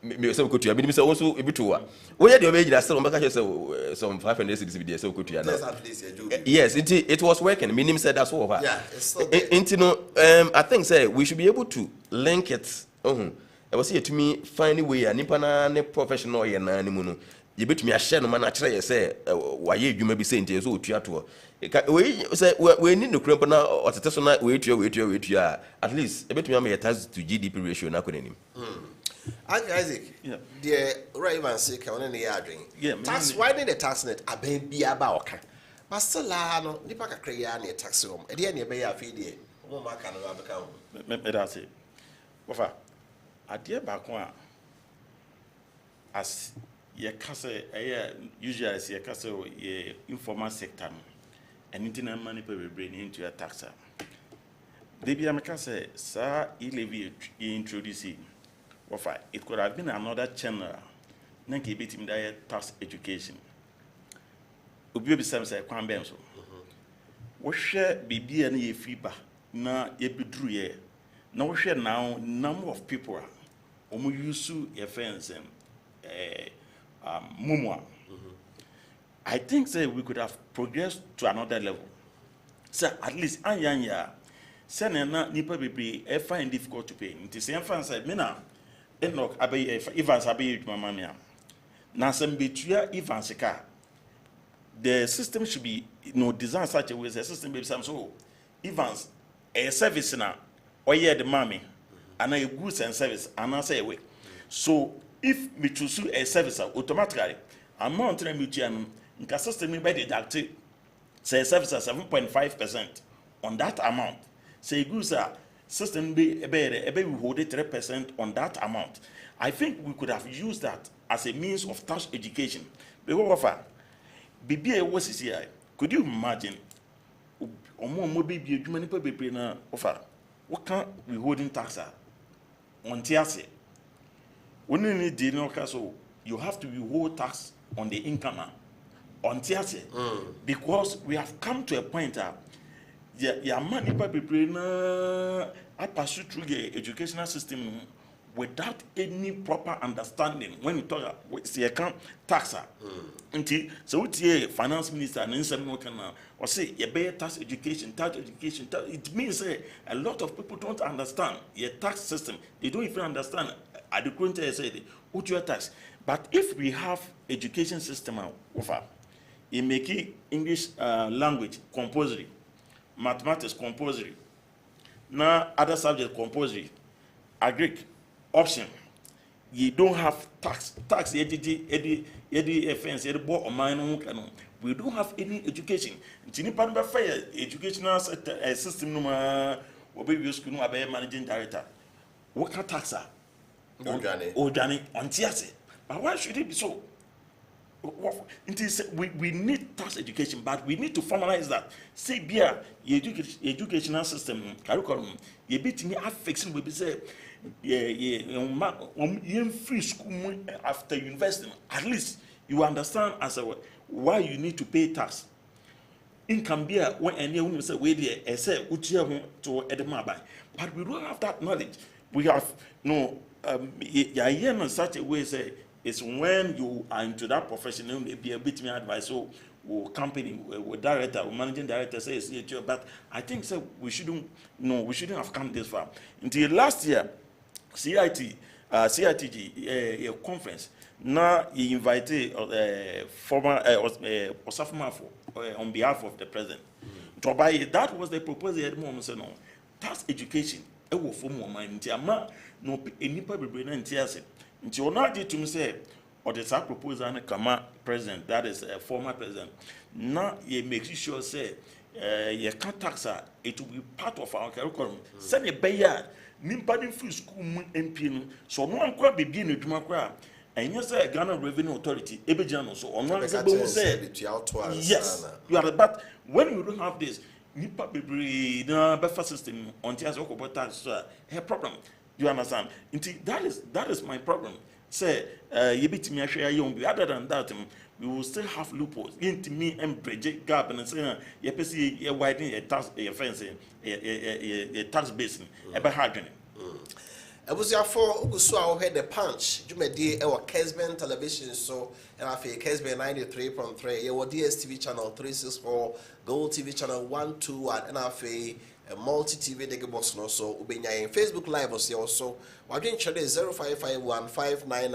Speaker 3: me so kutu abi say also ebituwa we had the way that still make some 500 cities video so kutu na yes it was working minim said that's over
Speaker 2: yeah it's still there.
Speaker 3: I think say we should be able to link it I was here to me find a way and nipa professional and animal. You bet me a share no man actually say why you may be saying to us to we say we need to crump now or to test on wait you at least a bit me a tax to GDP ratio na kwenye
Speaker 2: Isaac,
Speaker 4: Yeah.
Speaker 2: the right man say can only drink.
Speaker 4: Yeah,
Speaker 2: Tax why did the tax net a baby about but still no nipa kakra ya na tax room e dey na be ya fi dey mo ma kan no abeka ho
Speaker 4: me da say Wofa ade ba ko a as ye kase usually ye kase ye informal sector no anything na money pe be into a taxa they be am kase sa e-levy introduce Wofa it could have been another channel na ke betim da tax education obi sam say kwan bem so wo hwe bibia na ye free ba na ye bidru ye na wo hwe now number of people omo use ye fence mumwa I think say we could have progressed to another level so at least anyanya say na nipa bebre e find difficult to pay nti say fence say me na enoch abey Evans abey mama me na some betua Evans ka the system should be designed such a way as a system be some so Evans a service na or the mommy and a goods and service and I say away so if me choose a service automatically amount na me tia nka system by deduct say service 7.5% on that amount say goods system be hold 3% on that amount. I think we could have used that as a means of tax education. Because BBA was here. Could you imagine? Omo baby many people na offer. What can we holding tax on tiase? When you need the so you have to withhold tax on the income on tiase because we have come to a point yeah, money people na I pass through the educational system without any proper understanding. When you talk about the account taxa, until so what the finance minister and inside can or say you better tax education. It means a lot of people don't understand your tax system. They don't even understand at the current say what your tax. But if we have education system offer, it make it English language compulsory, mathematics compulsory. Now other subject compulsory, agric option. You don't have tax offense, we don't have any education. Tinipan fair educational system no obi school no abe managing director. What can taxa? Ojani on tiase. But why should it be so? We need tax education, but we need to formalize that. Say, beer, educational system, curriculum, you beat me affixing will be say, free school after university. At least you understand as why you need to pay tax. Income beer when anyone say, wait there, I say, to Edinburgh. But we don't have that knowledge. We have no, in such a way say, it's when you are into that profession, you may be a bit more advice. So, company, director, managing director says, but I think so. We shouldn't have come this far. Until last year, CITG, a conference. Now he invited former Osafuma on behalf of the president. That was the proposal at the moment. So no, tax education. It will form more mind. No, any public brain and tears it. Until now, to me say, or the SAC proposal and Kama president, that is a former president. Now, you make sure say, you can't tax it will be part of our curriculum. Send a bayer, Nimpadi free school MP, so no one could be in a Jumakra. And you say Ghana Revenue Authority, Ebejano, so on one say, yes, you are, but when you don't have this, Nipa be na buffer system on Tias Oko tax, a problem. You understand? That is my problem. Say, you beat me share young. Other than that, we will still have loopholes. Into me and bridge gap and say, you see, you widening a tax, a fence, a tax basin, a hard.
Speaker 2: I was here for Ugusu had the punch. You may do our Kessben television so and I feel Kessben 93.3. You DSTV channel 364, Gold TV channel 121, and I feel a multi TV de box no so ubenya in Facebook live also wadwen chede 0551599933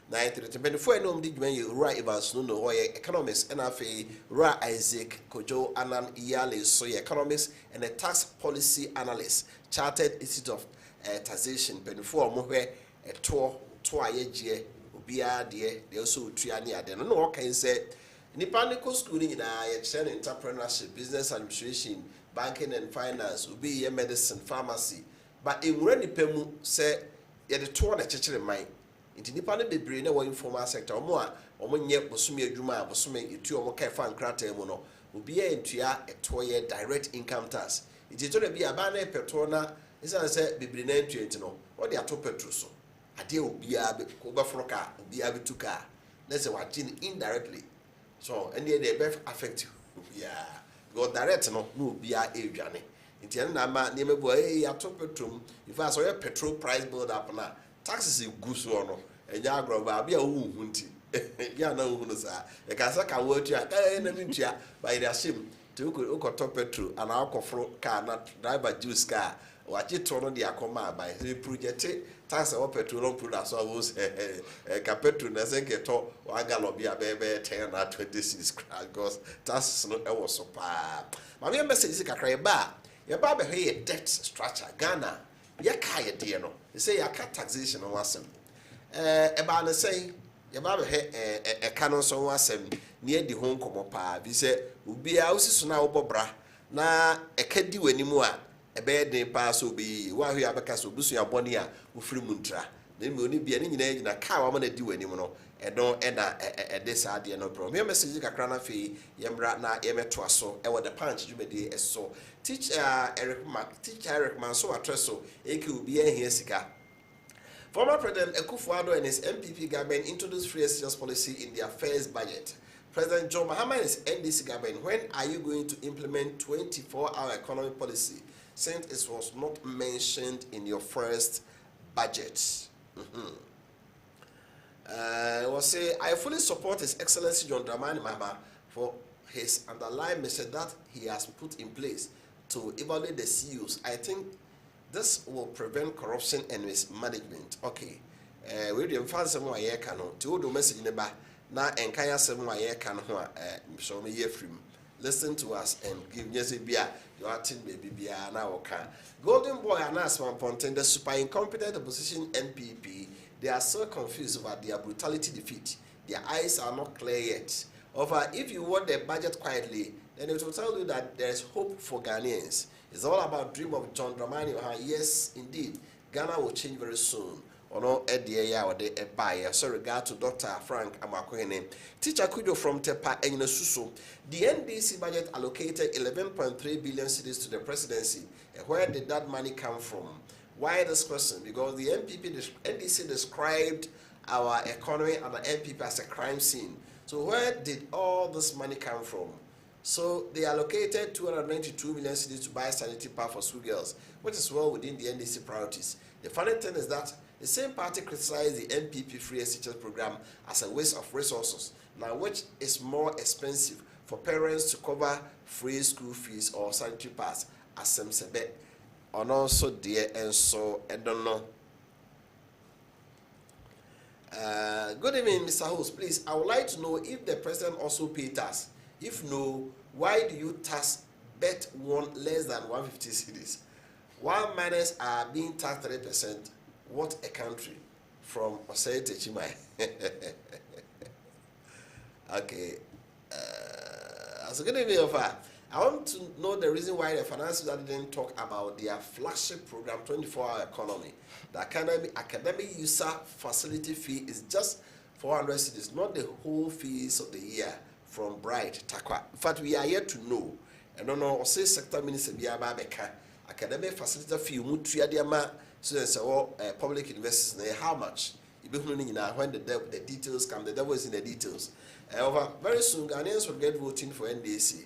Speaker 2: 0551599933 before I know did when you Ra Evans no no economics and afi Ra Isaac Kojo Anan Iyale so economics and a tax policy analyst Chartered Institute of Taxation before mo hwe a to ayeje obia de also tuane ade no no can say Nipanico schooling in entrepreneurship, business administration, banking and finance, will be a medicine, pharmacy. But in Renny Pemu say, you're the two on a church in mind. Into Nipani be brain or informal sector or more, or when yet was me a Juma, was me a 2 or more fan crater mono, will be a 2-year direct income tax. It is going to be a banner petrona, is I said, be brain entry, or the ato petruso. A deal will be a bit overflocker, will be a bit to car. Let's say what indirectly. So, and they affect you. Yeah. Because direct no be a journey. In the end, I'm near boy, I took petrol. If I saw a petrol price build up now, taxes is good so no. And ya grow be a wound. Ya no who knows that. The Casaka word ya, by the sim to go top petrol and alcohol car, not driver juice car. What you turn on the acoma by the project. Tax or petrol products was a capetu Nazenke to one gallon be a baby 10 or 26 because tax no was so pa. My message is a cry bar. Your barber here debt structure Ghana. Ya kaya dear no. They say ya cut taxation on wasem. A banner say your barber here a canon so wasem near the home como pa. We say ubi houses now bobra na a kedi anymore. A bed day pass will be while we have a castle, Busia Bonia, who free muntra. Then we only be an engineer in a car. I'm going to do anymore. And don't end a this idea no problem. Your message, a crana fee, Yambra na Emetwaso, and what the punch you may do so. Teach Eric Manso Atreso, AQ be a here sika. Former President Akufo-Addo and his MPP government introduced free sales policy in their first budget. President John Mahama and his NDC government, when are you going to implement 24-hour economic policy? Since it was not mentioned in your first budget. Was say, I fully support His Excellency John Dramani Mahama for his underlying message that he has put in place to evaluate the CEOs. I think this will prevent corruption and mismanagement. Okay. We didn't find some way cano. To do message in the back. Now, Enkaya 7 way cano. Show me here from. Listen to us and give us a beer. You are tin baby beer now. Golden Boy and Asman Ponten, the super incompetent opposition NPP, they are so confused about their brutality defeat. Their eyes are not clear yet. Over if you want the budget quietly, then it will tell you that there is hope for Ghanaians. It's all about dream of John Dramani. Yes, indeed, Ghana will change very soon. Or no, Edia or the buyer. So regard to Dr. Frank Amakwene. Teacher Kudo from Tepa and Suso. The NDC budget allocated 11.3 billion cedis to the presidency. Where did that money come from? Why this question? Because the NDC described our economy and the NPP as a crime scene. So where did all this money come from? So they allocated 292 million cedis to buy sanitary pad for schoolgirls, which is well within the NDC priorities. The funny thing is that the same party criticized the NPP free SHS program as a waste of resources, now which is more expensive for parents to cover free school fees or sanitary pads as some sebe. And also dear and so I don't know. Good evening, Mr. Host. Please, I would like to know if the president also paid tax. If no, why do you tax bet one less than 150 cedis? While minors are being taxed 3%, what a country. From Osei Techimai. Okay. As a good evening, I want to know the reason why the finance minister didn't talk about their flagship program, 24-hour economy. The academic user facility fee is just 400 cedis, not the whole fees of the year from Bright Takwa. In fact, we are yet to know. I don't know, say sector minister Biaba Beka, academic facility fee, Mutria Diama, students or public universities, how much? When the details come, the devil is in the details. Very soon, Ghanaians will get voting for NDC.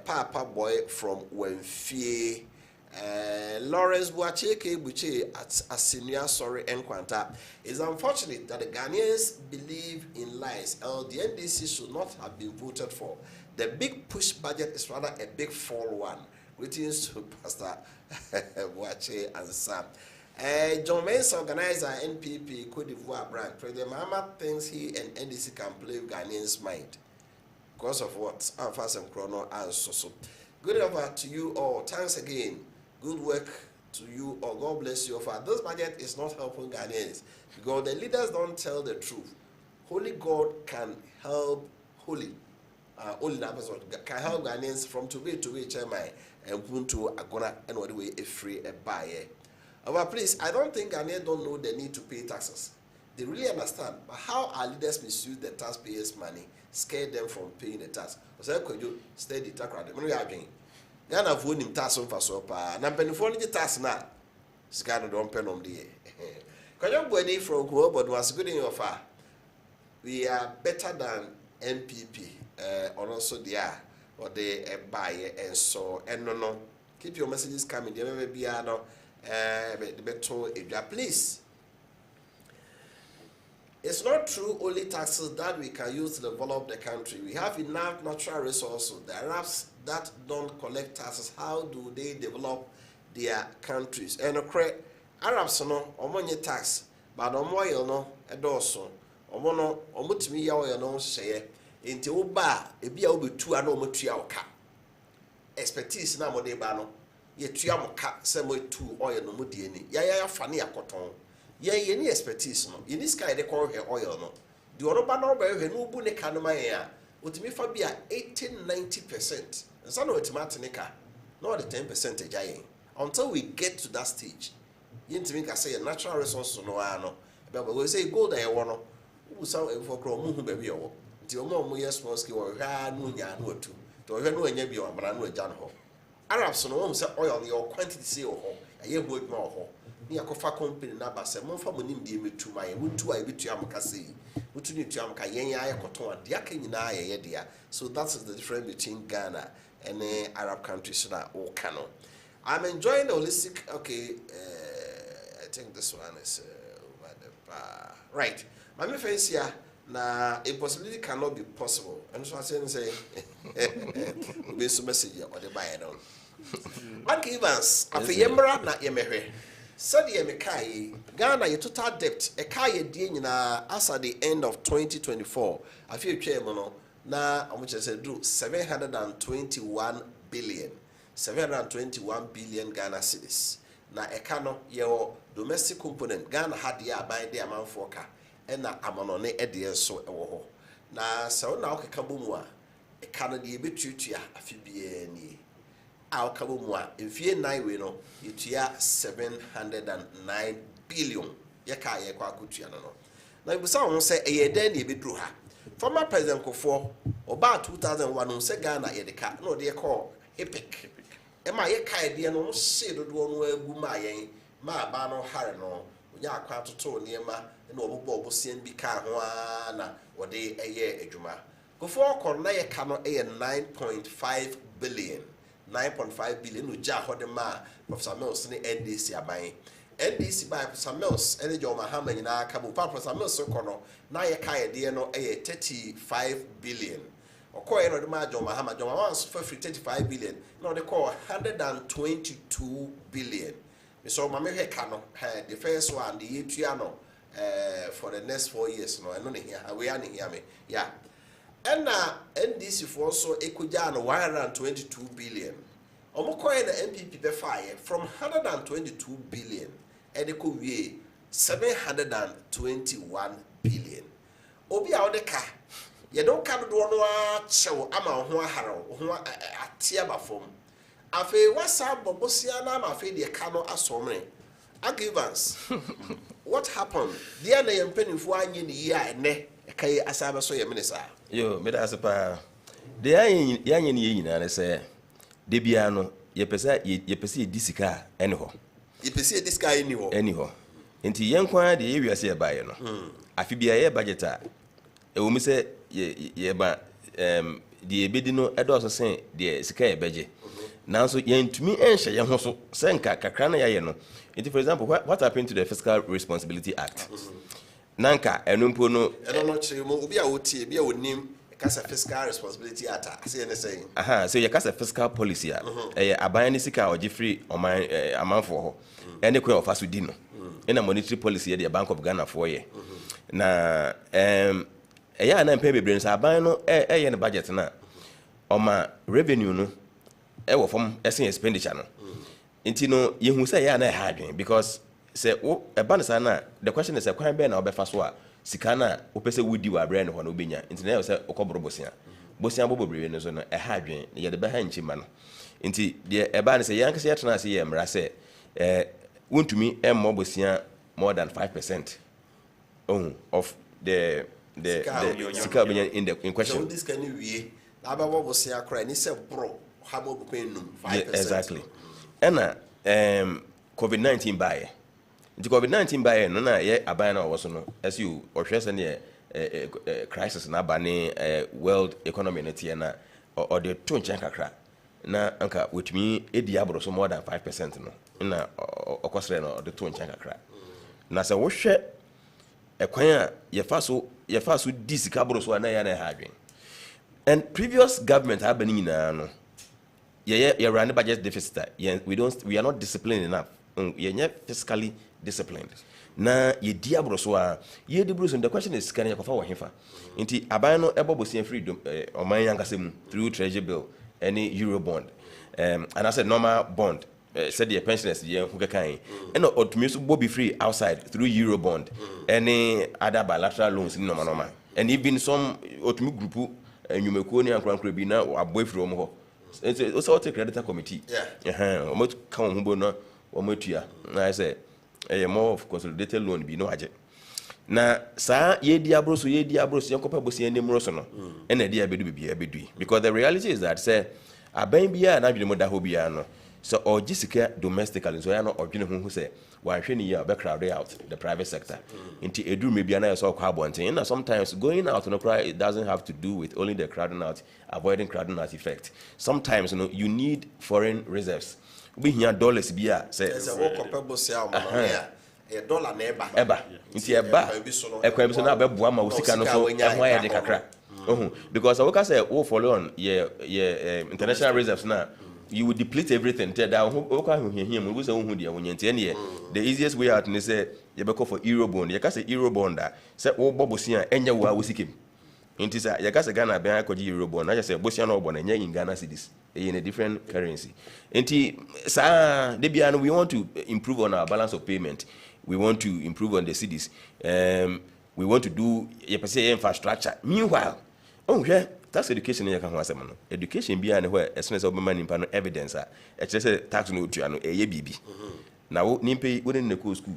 Speaker 2: Papa boy from Wenfie, Lawrence Boacheke Buche at Senior Sorry Enquanta. It's unfortunate that the Ghanaians believe in lies, or the NDC should not have been voted for. The big push budget is rather a big fall one. Greetings to Pastor Boache and Sam. John Mensa, organizer NPP Cote d'Ivoire branch, President Mahama thinks he and NDC can play with Ghanaians' mind. Because of what? Alphas and Chrono and so. Good over to you all. Thanks again. Good work to you all. God bless you. For this budget is not helping Ghanaians because the leaders don't tell the truth. Holy God can help only that person can help Ghanaians from today chairman and Punto Agona and what way a free a buyer. But please, I don't think Ghanaians don't know the need to pay taxes. They really understand, but how our leaders misuse the taxpayers' money, scare them from paying the tax. So could you stay the tax rate? When again, Ghana vote him tax on for so far. Now penny for the tax now. Scano don't pen on the year. Can you go from Kuo, but was good in your far? We are better than NPP. Or also there, or they buy and so and no. Keep your messages coming. There may be the better please. It's not true only taxes that we can use to develop the country. We have enough natural resources. The Arabs that don't collect taxes, how do they develop their countries? And Arabs no omonye tax, but omoyo no edoso. Omono omutimi ya oyo no sheye. Inte oba ebi a obetu ana omotua oka. Expertise na mo de ba no. Ye tua mo ka se mo etu oyo no mo die ni. Ya fa ne yakoton. Ye ni expertise no. Ye ni sky de call her oil no. The oroba no ba he no bu ne ka no ma ya. Otimi fa bia 80-90%. Nsa no otimate ne ka. No the 10% ajaye. Until we get to that stage. Ye ntimi ka say natural resources no ano. But we say gold e wo no. Wo sa e for kro mu hu ba bi e wo. The omo yes small scale or no nya no tu to we no nya bi o amara no agya no ho Arabs no won say oil your quantity say o ho aye ho adwuma o ho ni akofa company na ba say monfa monim de metu ma ye wotu a betu am ka say wotu ni tu am ka yen ya akoton ade aka nyina aye dia. So that's the difference between Ghana and Arab countries na o kano. I'm enjoying the holistic I think this one is over the bar. Right. My face here. Na impossibility cannot be possible. And so I say, be so message or the buyer down. Mark Evans, after Yemra na Yemehe. Said Yemekai, Ghana, your total debt, a Kaya Dina as at the end of 2024. I feel chairman na which I said do 721 billion. 721 billion Ghana cedis. Na ekano your domestic component. Ghana had ya by the amount for car. Na amanone ede so ewo ho na so na okeka bomu a e kana de betutua afibie ni a okeka bomu a mfie 9 we no yetua 709 billion ye ka ye kwa kotua no na ibusa ho se eye den na ebedru ha former president Kofo oba 2001 no se Ghana ye de ka no de call epic e ma ye ka ide no se dodo no agu ma yen ma ba no hare no onya akwa toto niema no obobo obosien bi ka ho na wode eye adwuma Kofo kon na ye ka no 9.5 billion 9.5 billion no ja ho de ma Professor Mills ne NDC aban NDC by Professor Mills ene jo Mahama nyina ka bu Professor Mills ko no na ye ka ye de no 35 billion okoye no de ma jo Mahama for 35 billion no de call 122 billion. So mama he kano the first one the year no for the next 4 years no eno ne here we are here me yeah and NDC for also ekuja no 122 billion omokoye na MPP be fire from 122 billion and they could be 721 billion obi a ode ka ye don ka do no a chew ama ho aharo ho atia ba fom afi wasa bobosia na ma afi de ka no asomre Agivans. What happened? Dia na yempenifo anye ni yi a ene kai asaba so ye minister.
Speaker 3: Yo, me da sepa. De anye ni yi na se de bia no ye pese disika ene ho.
Speaker 2: Ye pese disika ene ho.
Speaker 3: Ene ho. Enti yenkwa de ye wiase ye bae no. Afi bia ye budget a e wo mi se ye ba de ebedi no edo so sen de sika ye beje. Nanso yentumi enhye ye ho so senka kakra na ye no. For example, what happened to the Fiscal Responsibility Act? Nanka, enumpo no.
Speaker 2: I don't know. Obi a oti, obi a onim. Because of fiscal responsibility attack. See anything?
Speaker 3: So you cast a fiscal policy. Aban is sika or free or my amount for her. Any queen of us with dino. In a monetary policy at the Bank of Ghana for ye. Na yeah, and pay brains are buying no in the budget na. On my revenue no. Ewo from essing expenditure no. Inti no you who say yeah na hard because say oh a banana the question is a quite ben or befaswa. Sikana opese wudi wa brand ho no benya nti na say okobro bosia bosia bobo brewe no so no hadwen ye de be ha nchima no nti de eba ne say yankase yetena ase ye mra say wontumi emmo bosia more than 5% of the sika benya in question.
Speaker 2: So this can we na ba bosia kra ni say bro ha bo ko enum 5%.
Speaker 3: Exactly. And COVID-19 buy. The COVID-19 by no na ye abana was no as you or crisis na bani world economy net na or the tone kakra na anka with me e diabro so more than 5% no na okosre no the tone kakra na se wo hwe ekwan a ye fa so disikabro so na ya na hadwen and previous government have been no ye run budget deficit we are not disciplined enough ye fiscally disciplined. Na ye diabro so ye di bruce the question is can you kofa wo hefa. Nti aban no ebobosia freedom oman yankasem through treasury bill any euro bond. And I said normal bond said the pensioners ye hu kekan. And otumi so be free outside through euro bond. Any other bilateral loans in normal. And even some otumi group nyumekuo ni ankran bi na aboy free omo ho. It's also creditor committee. Yeah. Omo kan hu bo no omo tua. Na I say more of consolidated loan be no aje na sa ye diabro so yankopa bosi enim roso no na dia bedu bibia bedui because the reality is that say aban bia na dwene moda ho bia no so ogisika domestically so ya no odwene hu say wan hwe ni ya be crowd out the private sector into edu me bia na so kwa bonten na sometimes going out no cry it doesn't have to do with only the crowding out avoiding crowding out effect sometimes you need foreign reserves we hear dollars bia say
Speaker 2: wo kopebo sia o a dollar na
Speaker 3: eba nti eba ekwan bi so na beboa ma usika no so ehwa ya de kakra because we can say we follow on international reserves na you will deplete everything tell that we can hear we say hu dia wonye nti the easiest way out ni say you be call for euro bond you can say euro bond say wo bobosia enya wo awusikem nti say you can say Ghana ben akodi euro bond na say bosia no bond enya in Ghana cedis in a different currency. Nti sa de bia no we want to improve on our balance of payment. We want to improve on the cities. We want to do infrastructure. Meanwhile, tax education in your education be and where as soon as money in evidence tax no to ano e bibi. Now nimpe within the school.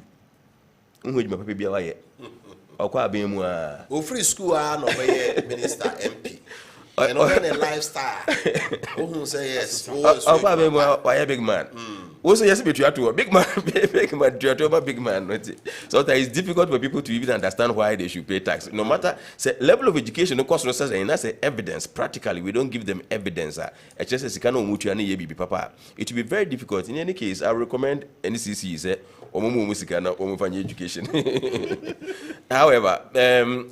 Speaker 3: Unhu my paper be why okwa ben mu a
Speaker 2: o free school no be minister MP. And on a lifestyle. Who say yes?
Speaker 3: Why big man? Also, yes, but you have to a big man, big man. So that it's difficult for people to even understand why they should pay tax. No matter say level of education, no cost no such and that's evidence. Practically, we don't give them evidence. It just says papa. It will be very difficult. In any case, I recommend NCC say education. However,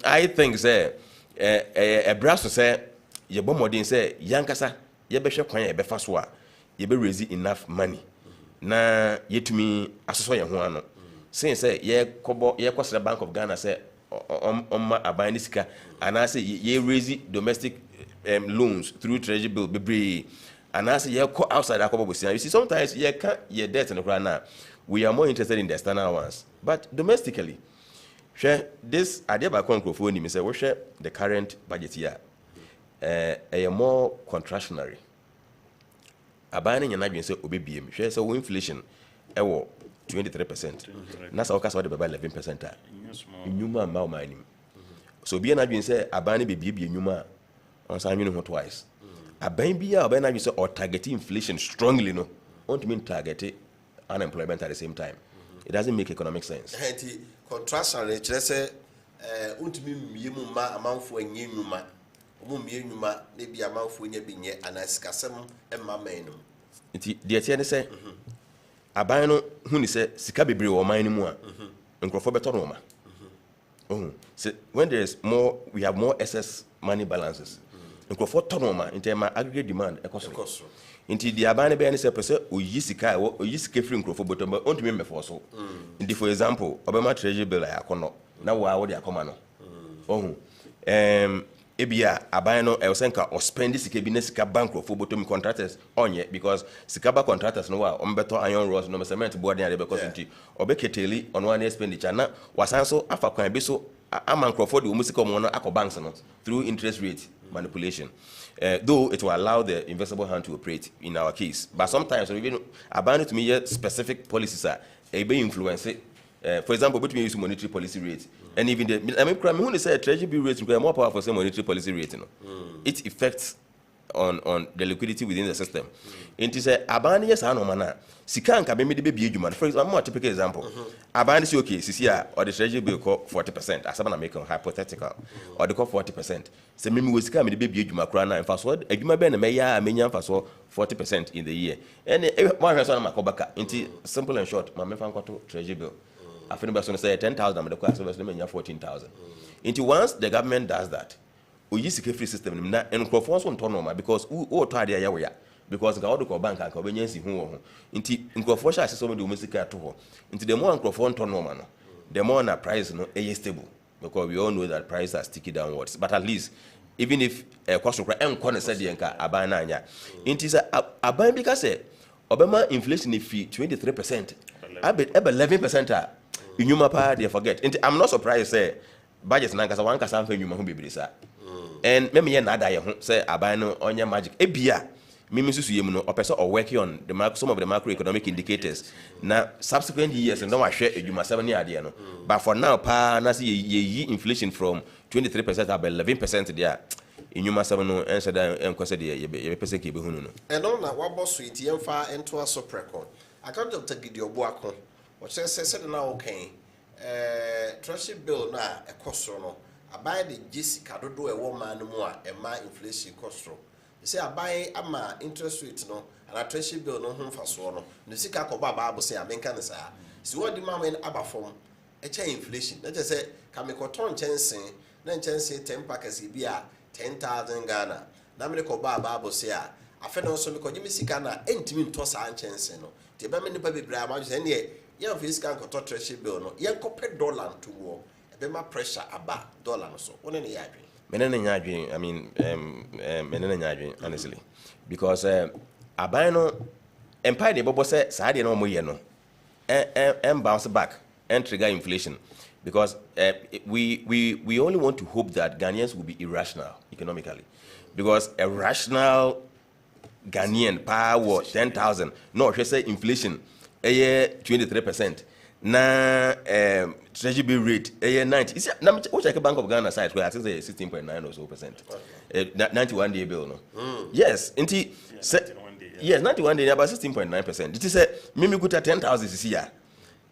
Speaker 3: I think say a brass say. Ye bo modern say yankasa ye be hwe kwan ye be fa so a ye be raise enough money na yetumi asoso ye ho ano since say ye kosre Bank of Ghana say on aban sika and say ye raise domestic loans through treasury bill bebre and say ye go outside akobo bosia you see sometimes ye can ye debt no na we are more interested in the external ones but domestically share this idea ba konkrofo ni me say we share the current budget here a more contractionary. Abaning and I say obedience. Share so inflation, 23%. That's our case. What about 11%? Numa mau mining. So be an admin say abani be numa on some twice. A baby abana say or targeting inflation strongly no. Want to mean target unemployment at the same time. It doesn't make economic sense.
Speaker 2: Contractionary. Say untumi miemu ma amanfo enye numa. Nyuma maybe amanfo nya binye anasikasem emma menum
Speaker 3: nti de tie ne se aban no hu ni se sika bebre wo man mu a nkrofo beto no ma so when there is more we have more excess money balances. Nkrofo tonoma in terms of aggregate demand ekoso. Inti the abane be any say person oyisika free nkrofo bottom but on to me for so. Inti for example, obema treasury bill akono na wo de akoma no. Ohun ebia aban no esenka or spend sika bi na sika bank of bottom contractors onye because sikaba contractors no wa ombeto iron rods no cement board na because nti obeketeli on one expenditure na wasanso afa kwan bi so amankrofo de omusika mo no banks no through interest rate manipulation. Though it will allow the investable hand to operate in our case, but sometimes even aban to me specific policies are be influence it. For example, between use monetary policy rate and even the when they say treasury bill rate more powerful than monetary policy rate, it affects on the liquidity within the system. It is a abani yes ano mana. Sikan ka be me de be adwuma. For example, more typical example. Abani say okay, CCA or the treasury bill call 40%. As I'm making hypothetical. Or they call 40%. Say me we sika me de be adwuma kra na fast word adwuma be na me ya amenya fast 40% in the year. And one person na makobaka. Inti simple and short, ma me fan kwato treasury bill. I think person say 10,000, but the class person menya 14,000. Into once the government does that, we use the free system na and microphones on normal because who try there ya because ga odo ko bank and ko benyensi hu ho. Into microphone sha system do music to ho. Into the more microphone to normal no, the more na price no is stable because we all know that prices are sticky downwards. But at least even if cost of enko na said yenka aban na anya. Into say aban because say obema inflation if 23%, abe 11%. Inyuma pa they forget. I'm not surprised say budget na nkasa wan kasa amfa inyuma ho bebresa. And me na ada ye ho say aban no onye magic. Ebia me susu yem no opese or working on the some of the macroeconomic indicators. Na subsequent years no wa hwe edwuma 7 ne ade no. But for now pa na say ye inflation from 23% to 11% there. Inyuma 7 no ense da enkwese de ye pese ke be hunu no.
Speaker 2: And on na wa boss with yemfa ento aso prekon. Account Dr. Gideon Boakon. What says now okay? Treasury bill na a costro no. I buy the Jessica do a woman more and my inflation costro. You say I buy ama interest rate no and a treasury bill no home for so no. The sika ko baba say I mean can say. So what the man when aba form a change inflation. Let us say can me cotton chance then chance 10 packets be a 10,000 Ghana. Na me ko baba say I feel also because you sika na entimi to sa chance no. The be me nipa bebre am say ne yeah, if you can go to treasury bill, no, you compare dollar to war. A bit more pressure about dollar so. What any
Speaker 3: I mean, honestly, because abano empire the bobo say sadi no mo ye no, bounce back and trigger inflation, because we only want to hope that Ghanaians will be irrational economically, because a rational Ghanaian power 10,000. No, she say inflation. 23%. Na treasury bill rate 90. Is na which like Bank of Ghana side where I think say 16.9 or so percent. 91 day bill no. Yes, inti yes 91 day about 16.9%. It is a mimi kuta 10,000 this year.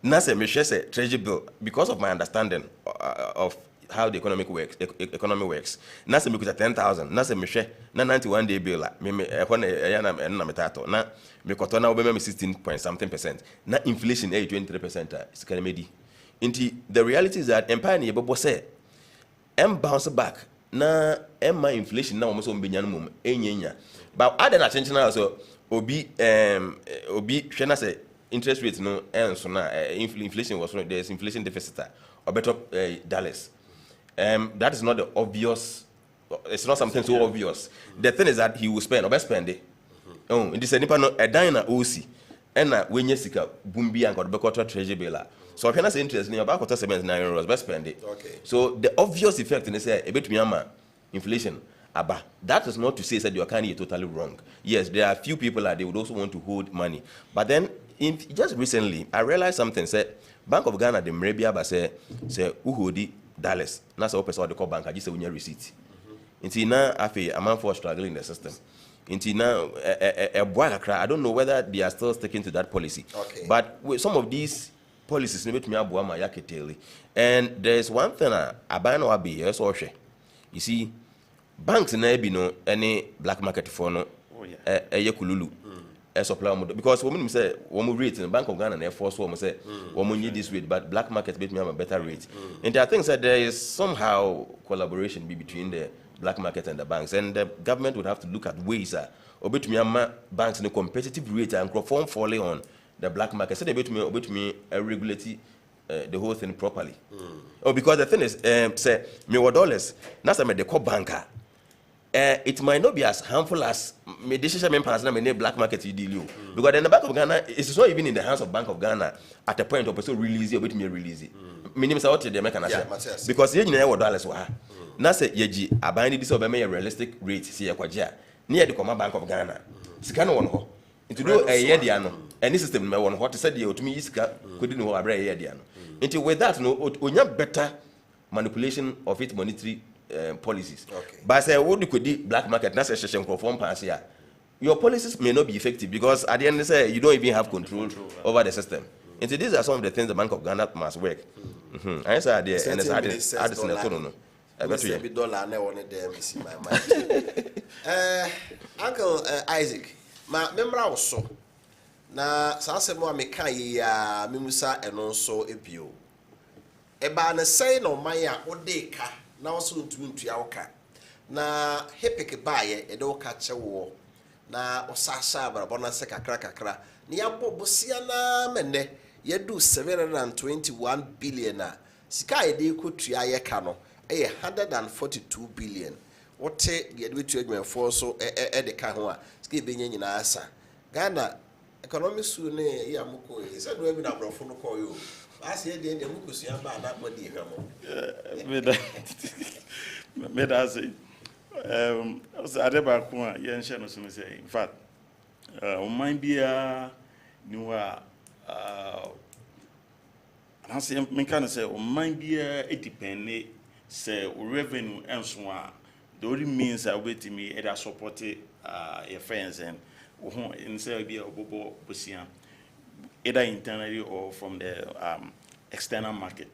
Speaker 3: Na say me share say treasury bill because of my understanding of how the economy works. Na say me kuta 10,000. Na say me share na 91 day bill la me na metato na me kotona obema 16 point something percent. Na inflation 23% is kanamedi. Inti the reality is that empire ni ebobo say bounce back na my inflation na almost ombenya no mum enyenya. But other attention also obi hwena say interest rate no enso na inflation was there's inflation deficit or better dollars. That is not the obvious. It's not something so obvious. The thing is that he will spend, or spend it. Oh, in this nipa no a dina osi, and when you sika bumbi and got the treasury bill. So if you're not interested in about €79, best spend it.
Speaker 2: Okay.
Speaker 3: So the obvious effect in this a bit miyama inflation. Aba, that is not to say that you are kind of totally wrong. Yes, there are a few people that they would also want to hold money, but then just recently I realized something. Said Bank of Ghana the Mrebia say uhodi dollars. That's all person the call bank. I just say when you receipt. Until now, a man for struggling in the system. Until now, I don't know whether they are still sticking to that policy.
Speaker 2: Okay.
Speaker 3: But with some of these policies, and there's one thing I buy no be yes or she. You see, banks in no any black market for no kululu. Because women say women rate in the Bank of Ghana and Air Force women say women need this rate, but black market bet me have a better rate. And I think that there is somehow collaboration between the black market and the banks, and the government would have to look at ways obetumi banks in a competitive rate and perform fully on the black market. So they obetumi regulate the whole thing properly. Oh, because the thing is, say me $dollars. Now say me the core banker. It might not be as harmful as me decision me pass na me black market you deal you. Because in the Bank of Ghana, it's not even in the hands of Bank of Ghana at the point of person release it, obetumi release it. Minimum say what the American say. Because you know $dollars wa. Now say yeji abani this over me a realistic rate see yakwaja. Near the Command Bank of Ghana. Sikano one ho. Into do a year diano. Any system me one what said you to me iska couldn't know a year diano. Into with that no onya better manipulation of its monetary policies. Okay. But say what you could do black market na session conform pass here. Your policies may not be effective because at the end say you don't even have control over the system. And these are some of the things the Bank of Ghana must work. I say there and it's no. I bet you $1 na one them is in my mind.
Speaker 2: Uncle Isaac, ma memra also. Na sanse mo ameka ya memusa eno so ebio. Eba na say no man ya odeka na so ntumi ntua woka. Na hepeke baye e de woka chewo. Na osasa abrabo na se kakra. Ni yabo bosia na menne yedu 721 billion na sika e de kotua ye ka no e 142 billion. What the admitted for so the Kahua, skip being in Asa. Ghana, economics soon, Yamuko, is a women are from call you. I said, the Mukus Yamba, not what the Made us say, Adeba, Yan Shannon say, in fact, mind be a new, I say, Mekana say, mind be a dependent, say, revenue and so on. The only means I wait to me either support your friends and instead be a bobo busian, either internally or from the external market.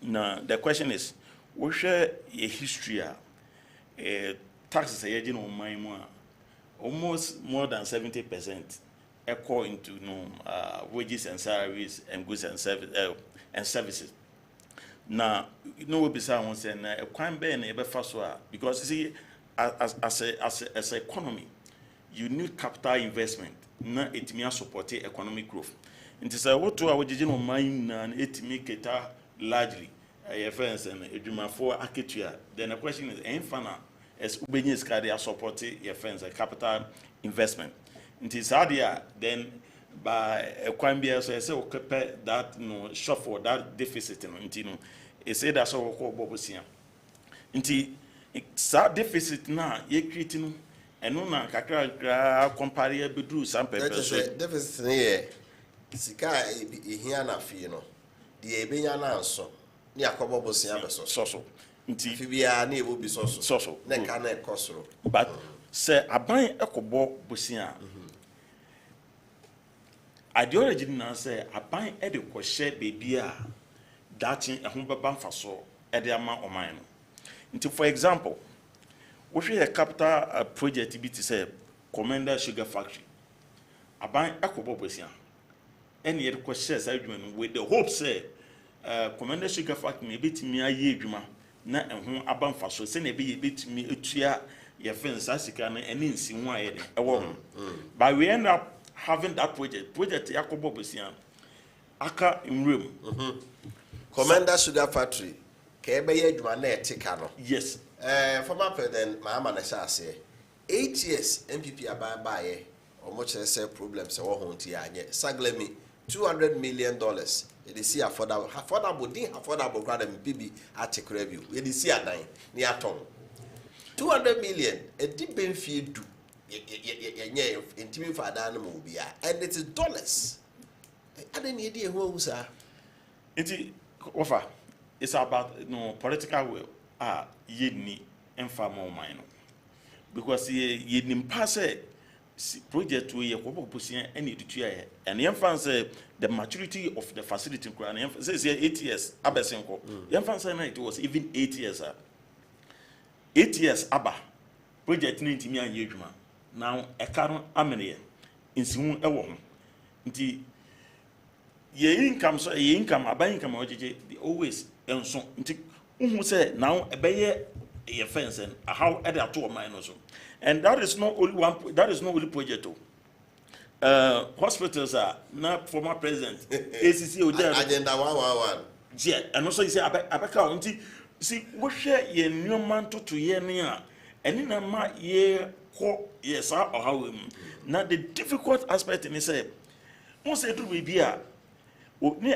Speaker 2: Now the question is, we share a history taxes agent on my almost more than 70% echo into wages and salaries and goods and services. Now, you know what beside one saying a crime ban ever fast because you see, as an economy, you need capital investment. Not it may support economic growth. And to say what to our digital mind and it make it largely a friends and a for architecture. Then the question is, infana as Ubeni's cardia support your friends a capital investment. It is harder then by a crime beer, so I say, okay, that shuffle, that deficit, it said that's all called Bobosia. Inti, deficit now, ye creating, and no man, compare bedru some papers. Deficit here, Sika here na fino, the Ebena so, near Cobosia, so. Inti, Fibia, near will be so, neck and costro.
Speaker 4: But, say, I buy a cobo Bosia. Ideology now say I buy adequate share baby that in a humble banfaso at the amount of mine. Until for example, we a capital project to say Commander Sugar Factory. I buy a cobo bosia. Any adequate shares argument with the hope say Commander Sugar Factory may be to me a year na and whom a banfaso send a bit me a tria your fence as you can and in see why a woman. But we end up having that project Yakobo Bosian, Aka in room.
Speaker 2: Commander Sugar Factory, Kebe Juane Tikano.
Speaker 4: Yes.
Speaker 2: Former President Mahama Nasha say 8 years MPP about by or much less problems or hontia. Saglemi $200 million. It is here affordable grad MPB at check review. It is here nine near Tom. 200 million, a deep benefit. Intimate for animal be and it is dollars. I don't need idea who was
Speaker 4: Wofa. It's about political will. Ye ni emfa more mine. Because ye nim pass project we ye kobo pusia any to and the infant say the maturity of the facility says 8 years abesenko. The infant say it was even 8 years. 8 years aba project ni ntimi anye adwuma. Now a car amene in Simu Ewom. Nti ye income so ye income abai income ojeje always enso. Nti who say now ebeye a fence and how other two minus. And that is not only one, that is not only project. Hospitals are not former president. ACC
Speaker 2: Agenda 111.
Speaker 4: Yeah, and also you say, Abeka, see, what share ye new man to ye near, and in a ma ye ko yes, or how now the difficult aspect in it say, once it will be a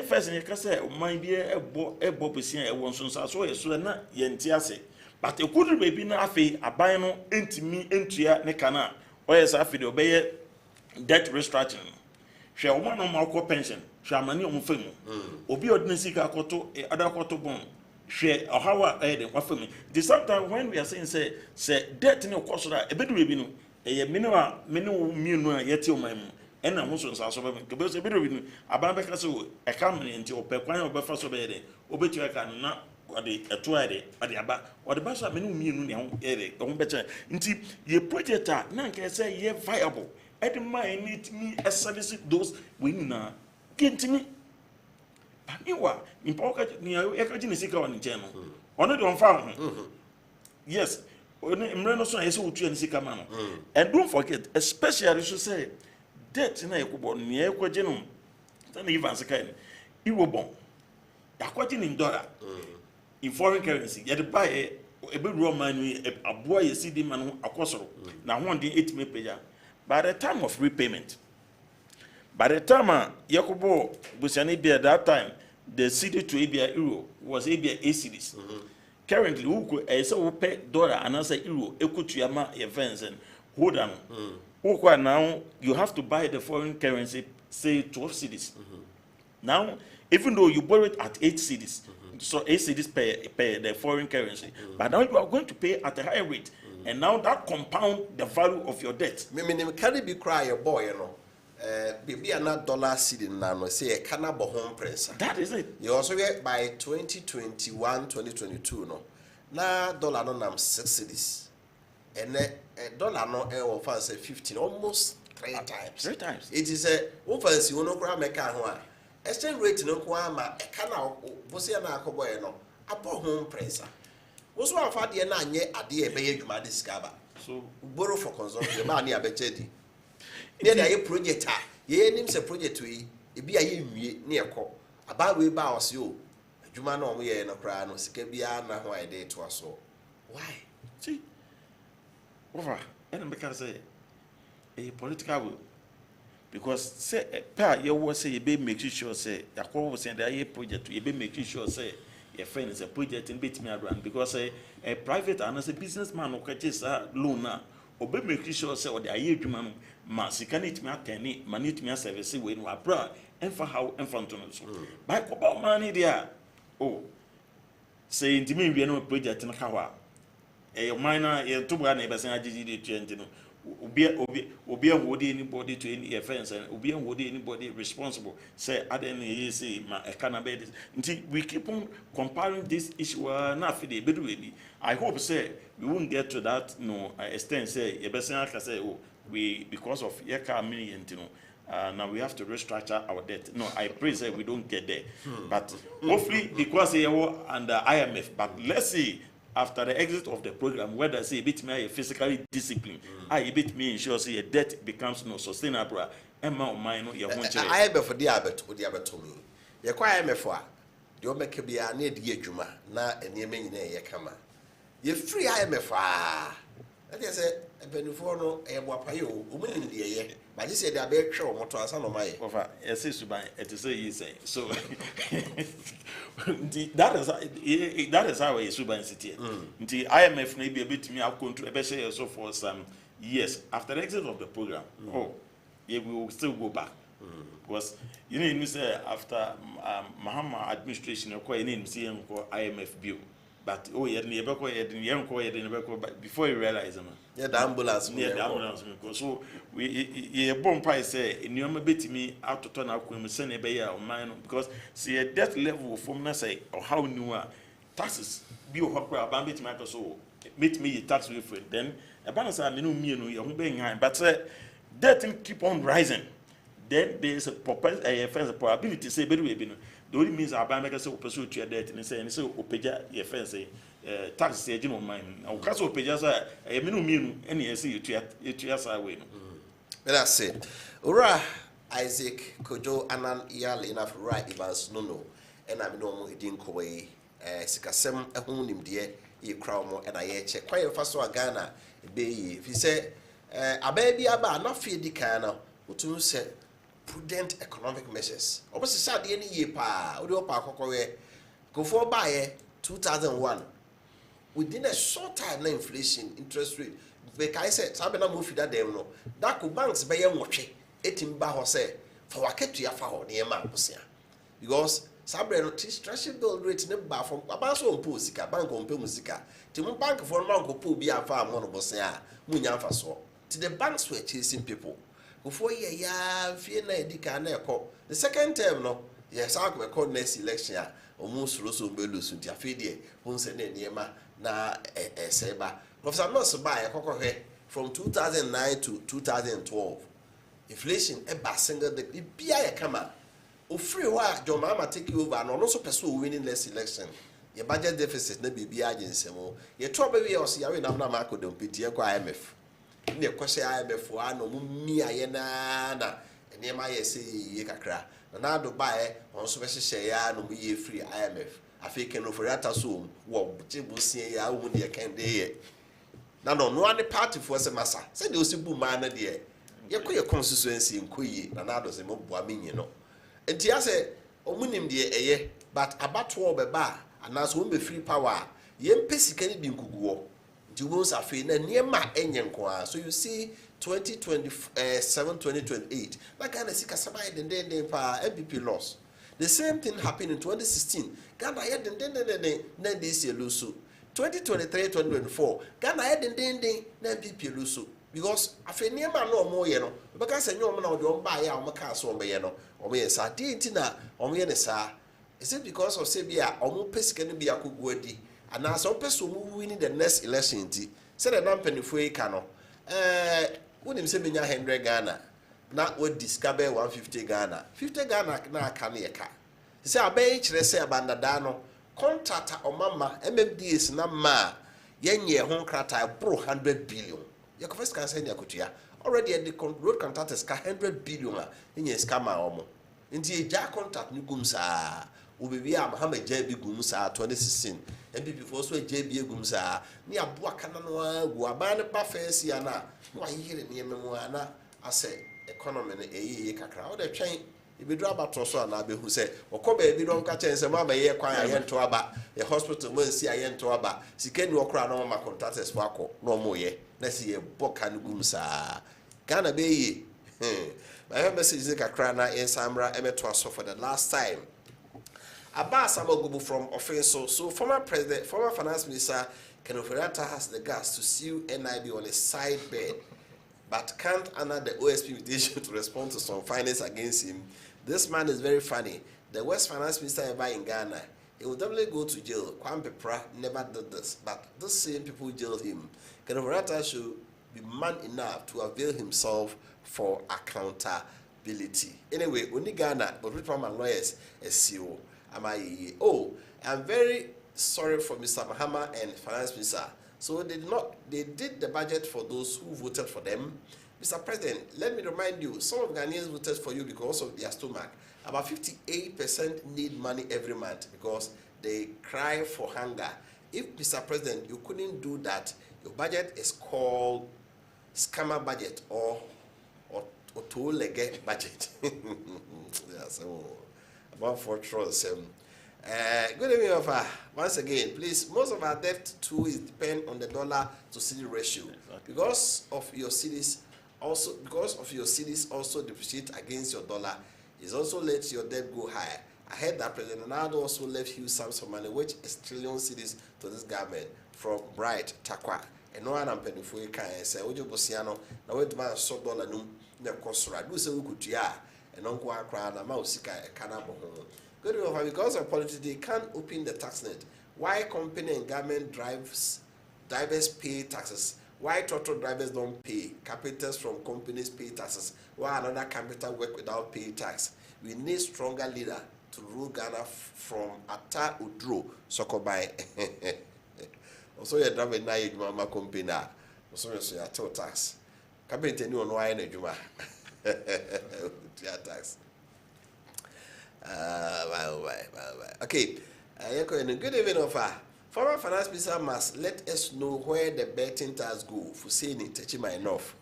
Speaker 4: first in your case, might be a bob is here, one son, so it's not yentiase. But it couldn't be nafe, a bino, into me, into ya, necana, or as I feel obey debt restructuring. Shall one on my pension, shall money on film, obi ordinary koto, other koto bone, share or how I had what for me. The sometimes when we are saying, say, debt in a course of a bit review, a minimum yet your memo, and I'm also so because a bit of a bambacas, a company until Pequan or Buffalo Obey, obey to a can not. Or the a twide or the aba or the basa menu mean better. Indeed, ye project are none can say ye viable. At the mind need me as service those winner. Get to me. But you are in pocket near Ecogenic on the channel. Only don't found. Yes, Mrenoson is who train sick man. And don't forget, especially I should say, debt in a kubon near Ecogenum. Then even as a kind. You were born. Aquatin in dollar. In foreign currency, you had to buy a big Roman, a boy, a CD man, a coso. Now, 1.8 million. By the time of repayment, by the time Yakubo Busanibia at that time, the CD to ABA euro was ABA A cities. Currently, who could a pay dollar and answer euro, Ekutuyama events and hold on. Now, you have to buy the foreign currency, say 12 cities. Now, even though you borrow it at 8 cities, so 8 cities pay the foreign currency, but now you are going to pay at a higher rate, and now that compound the value of your debt.
Speaker 2: Me carry be cry a boy, you know. Be another dollar ceding now, say a cannibal home prince.
Speaker 4: That is it.
Speaker 2: You also get by 2021, 2022, no. Now dollar no nam 6 cities, and a dollar no air fancy 15, almost 3 times.
Speaker 4: 3 times.
Speaker 2: It is a offense you know, grab a car. Exchange rate no kwama e kana bosi na akoboy no abo home prince wo so afa de na anye ade e beye dwuma de skaba
Speaker 4: So
Speaker 2: borrow for consumption ma na abechedi ne na ye project a ye nim se project we e bia ye nwie ne ekọ aba we ba o se o adwuma na o ye no kra no sika bia na ho ide to aso why
Speaker 4: see over and because a political will. Because say you was say you be making sure say Yakobo was saying that project you be making sure say your friend is a project in bit me around because a private and as a businessman or catches a loan now or be making sure say or the aye dwuma ma sika need me atani manage me service we no abroad and for how and for to so by about money there oh say intimi we no project na kawa e minor e to bra na be say agigi dey change no obi anybody to any offense and obi anybody responsible say aden he say ma e kana be this we keep on comparing this issue na fi dey bedu we I hope say we won't get to that no extent say e be say aka say oh we because of your car million now we have to restructure our debt. No, I pray say we don't get there. But hopefully because they were under IMF, but let's see after the exit of the program, whether say a bit me physically disciplined, a bit me ensure say a debt becomes no sustainable. Emma or mine, your own chair.
Speaker 2: I have for the abbot or the abbot to me. You're quite MFA. You make be a near the Juma, na and ye may ye come. You're free IMFA. That is a Benufono, a Wapayo, woman in the year. But you said they are very sure what to answer my
Speaker 4: over. Yes, to buy it to say you say so. That is how a super city. The IMF may be a bit me out country, especially so for some years after the exit of the program. Oh, yeah, we will still go back because you know, you say after Mahama administration, you quite name seeing IMF bill. But oh, yeah, before you realize,
Speaker 2: yeah, the ambulance,
Speaker 4: so we bomb price say in your bit me out to turn out when send a bayer or mine because see a debt level from say or how new taxes be a bambit matter so meet me tax refund then a balance I mean me no you're being high but debt keep on rising then there is a probability say the only means our bank say pursue to your debt and say opeja your fence tax say you know mine o ka so opeja so e me no mean any say you to side way no
Speaker 2: that's it. Ora Isaac Kojo Anan Yale enough right Evans no and I'm no edin ko we sikasem ehun nimde e kra mo and I check kwai fa so Ghana be yi fi say aba bi aba na fi di kan na utun say prudent economic measures. Obviously, sad any year pa. We do pa kokowe. Go for buy 2001. Within a short time, na inflation interest rate. Because I said, "Sabe na mo fi that dem no." That could banks be ye nwotwe. Etim ba ho say for waketu ya fa ho na ma bosia. Because sabe no treasury bill rate ne ba from abanso mpo sika bank mpo musika. Ti mo bank for no bank po bi afa mo no bosia. Mu nya afa so. Ti the banks were chasing people. Before ya fie na edika na ekọ the second term no yes I go record next election almost so belusu dia fie de won se na niema na seba professor no so buy ekọ from 2009 to 2012 inflation e ba single the bia ya kama o free wa John Mahama take over no so person winning next election your budget deficit na bibia agensemo ye trouble we o se ya we na na market don peti e kwa IMF ne kwese IMF wa no mummi aye na ene ma ye se ye kakra na do bae on so be hye ya no mu ye free IMF afeke no for ata so wo jibusie ya wu de kan de ye na no ane party for se masa se de osibu ma na de ye ko ye constituency nkoyi na do se mo boa menyi no enti ase omunim de eye but abato obeba ana so be free power ye mpesika ni bi nkuguwo Jubos are free na niema enyenkwa. So you see 2027 2028 like Ghana sika sabai den pa MPP loss. The same thing happened in 2016. Ghana had den this year lose. 2023 2024 Ghana had den na MPP lose because afi niema no mo ye no because enyo na ode on ba ya o ka so be ye no o me sa di na o me ne sa. Is it because of sebia o mo pesika no bia kogu adi and now some person who winning the next election say the company for no when him say menya 100 Ghana na what discover 150 Ghana 50 Ghana na aka na yeka say abey kire say abandada no contractor omama MMDs na ma yenye ho krata bro 100 billion you first can say nyakotua already the road contractors ka 100 billion yenye scam omo nti eja contract ni gum sa obebi Mahama JB gum sa 2016 MPP for so JB gum sa ni aboa kana no agu aban ba face ya na wa yire ne yememu ana ase economy ne eyeye kakra o de twen ibedru abato so na behu se okoba ebi don ka chen se mama ye kwan aye nto aba e hospital mo nsi aye nto aba sikeni okra na ma contractors for akọ no mo ye na si ye boka no gum sa Ghana be ye my message is kakra na in Samra emeto aso for the last time Abbas Amagubu from offense. So former finance minister Ken Ofori-Atta has the guts to sue NIB on a side bed, but can't honor the OSP invitation to respond to some findings against him. This man is very funny. The worst finance minister ever in Ghana. He will definitely go to jail. Kwame Pra never did this, but those same people jailed him. Ken Ofori-Atta should be man enough to avail himself for accountability. Anyway, only Ghana, but with my lawyers, SEO. I'm very sorry for Mr. Mahama and Finance Minister. So they did the budget for those who voted for them. Mr. President, let me remind you, some of Ghanaians voted for you because of their stomach. About 58% need money every month because they cry for hunger. If, Mr. President, you couldn't do that, your budget is called scammer budget or two-legged budget. Yeah, so about 4 trillion. Good evening, Wofa. Once again, please, most of our debt too is depend on the dollar to cedi ratio.
Speaker 4: Exactly.
Speaker 2: Because of your cedis also depreciate against your dollar, it also lets your debt go higher. I heard that President Ronaldo also left huge sums of money, which is trillion cedis to this government from Bright Takwa. And no one I'm paying for you can say, Ojo Bosiano, now wait man so dollar no kosura. Do say we could and uncle Accra and Mausika Canabo. Good enough, because of politics, they can't open the tax net. Why company and government drivers pay taxes? Why total drivers don't pay? Capitals from companies pay taxes. Why another capital work without paying tax? We need stronger leader to rule Ghana from Ata Udro Sokobai. Also, you're driving now, you mama company. Also, you're toll tax. Cabinet anyone why in a Juma tax. Okay, good evening, offer. Former finance minister must let us know where the betting tax go for saying it, touching my enough.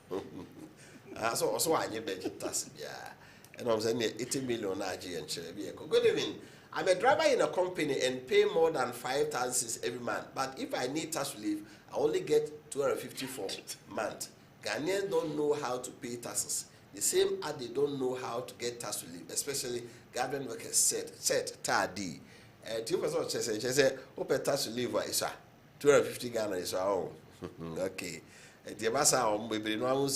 Speaker 2: So also I need betting tax, yeah. And I'm saying 80 million Nigerian vehicle. Good evening. I'm a driver in a company and pay more than 5,000 every month. But if I need tax relief, I only get 250 for month. Ghanaians don't know how to pay taxes. The same as they don't know how to get tax relief, especially government workers set tardy. 2% say, open tax relief is 250 Ghana is our okay. The massa we be no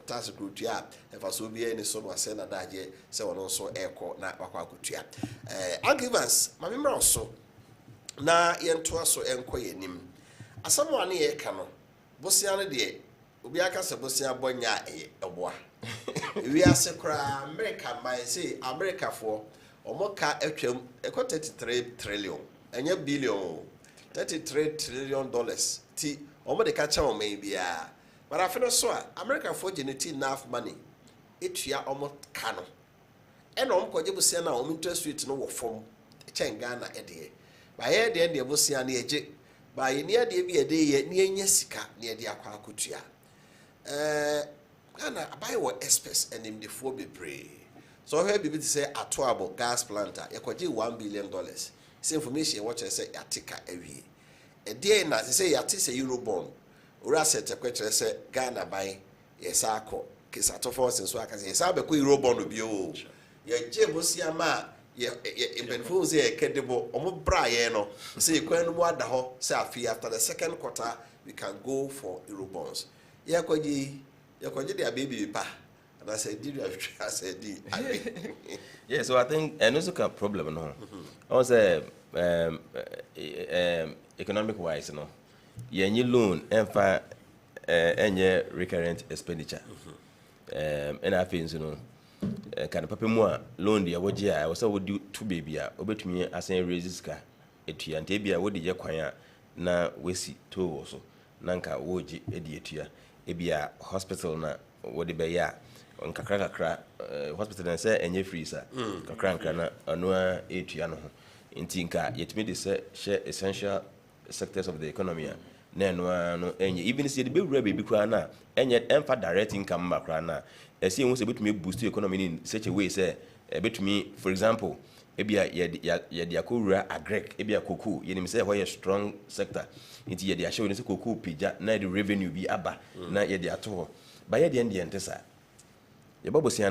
Speaker 2: tax group ya if I so be any son was send that je say one also airco na wakwa kutua. Arguments, my member also na yento aso enko yenim. Asamo ane ye ka no. Bosia no de obi aka se bosia bonya eboa. We ase kra America man say America for omoka atwam eko 33 trillion enye billion $33 trillion ti omo de ka cha o man bia but afeno so America for geneti enough money etua omo ka no e no omo koje busia na omo interest rate no wo fom chen Ghana ede ba ye de busia na eje ba ye ne de bi ede ye ne enya sika ne de akwa akotua Ghana buy what experts and him the four be pray. So here people say atoabo gas planter you could $1 billion. This information what I say yatika every a day na say yatis a euro bond. Ura set a question say Ghana buy yesako kis atofos and so I can say sabe ku euro bond bi o. Ye jebusia ma ye benfo say kedebo omo bra ye no say kwan mu ada ho say afi after the second quarter we can go for euro bonds. Ye kwaji their baby pa. And I said, did you I said,
Speaker 3: yeah, so I think and also a problem no. Also economic wise no. Ye loan and for any recurrent expenditure. And I think you know kind of papa more loan the award I was would do two baby obetumi asan raises ka etua nte bia wo de ye kwan na wesi to also nanka woji edietua ebia hospital na wode be ya kakra hospital na say enye free sa kakra na anu etua no ho nti nka yetimi de say share essential sectors of the economy na enu no enye even see the be wura be kwa na enye emfa direct income makra na esi enwo se betumi boost the economy in such a way say betumi for example ebia ye de akowura agrek ebia koku ye nim say why a strong sector nti ye de ahye we say koku pija na the revenue bi aba na ye de ato ba ye de ntesa ye babosia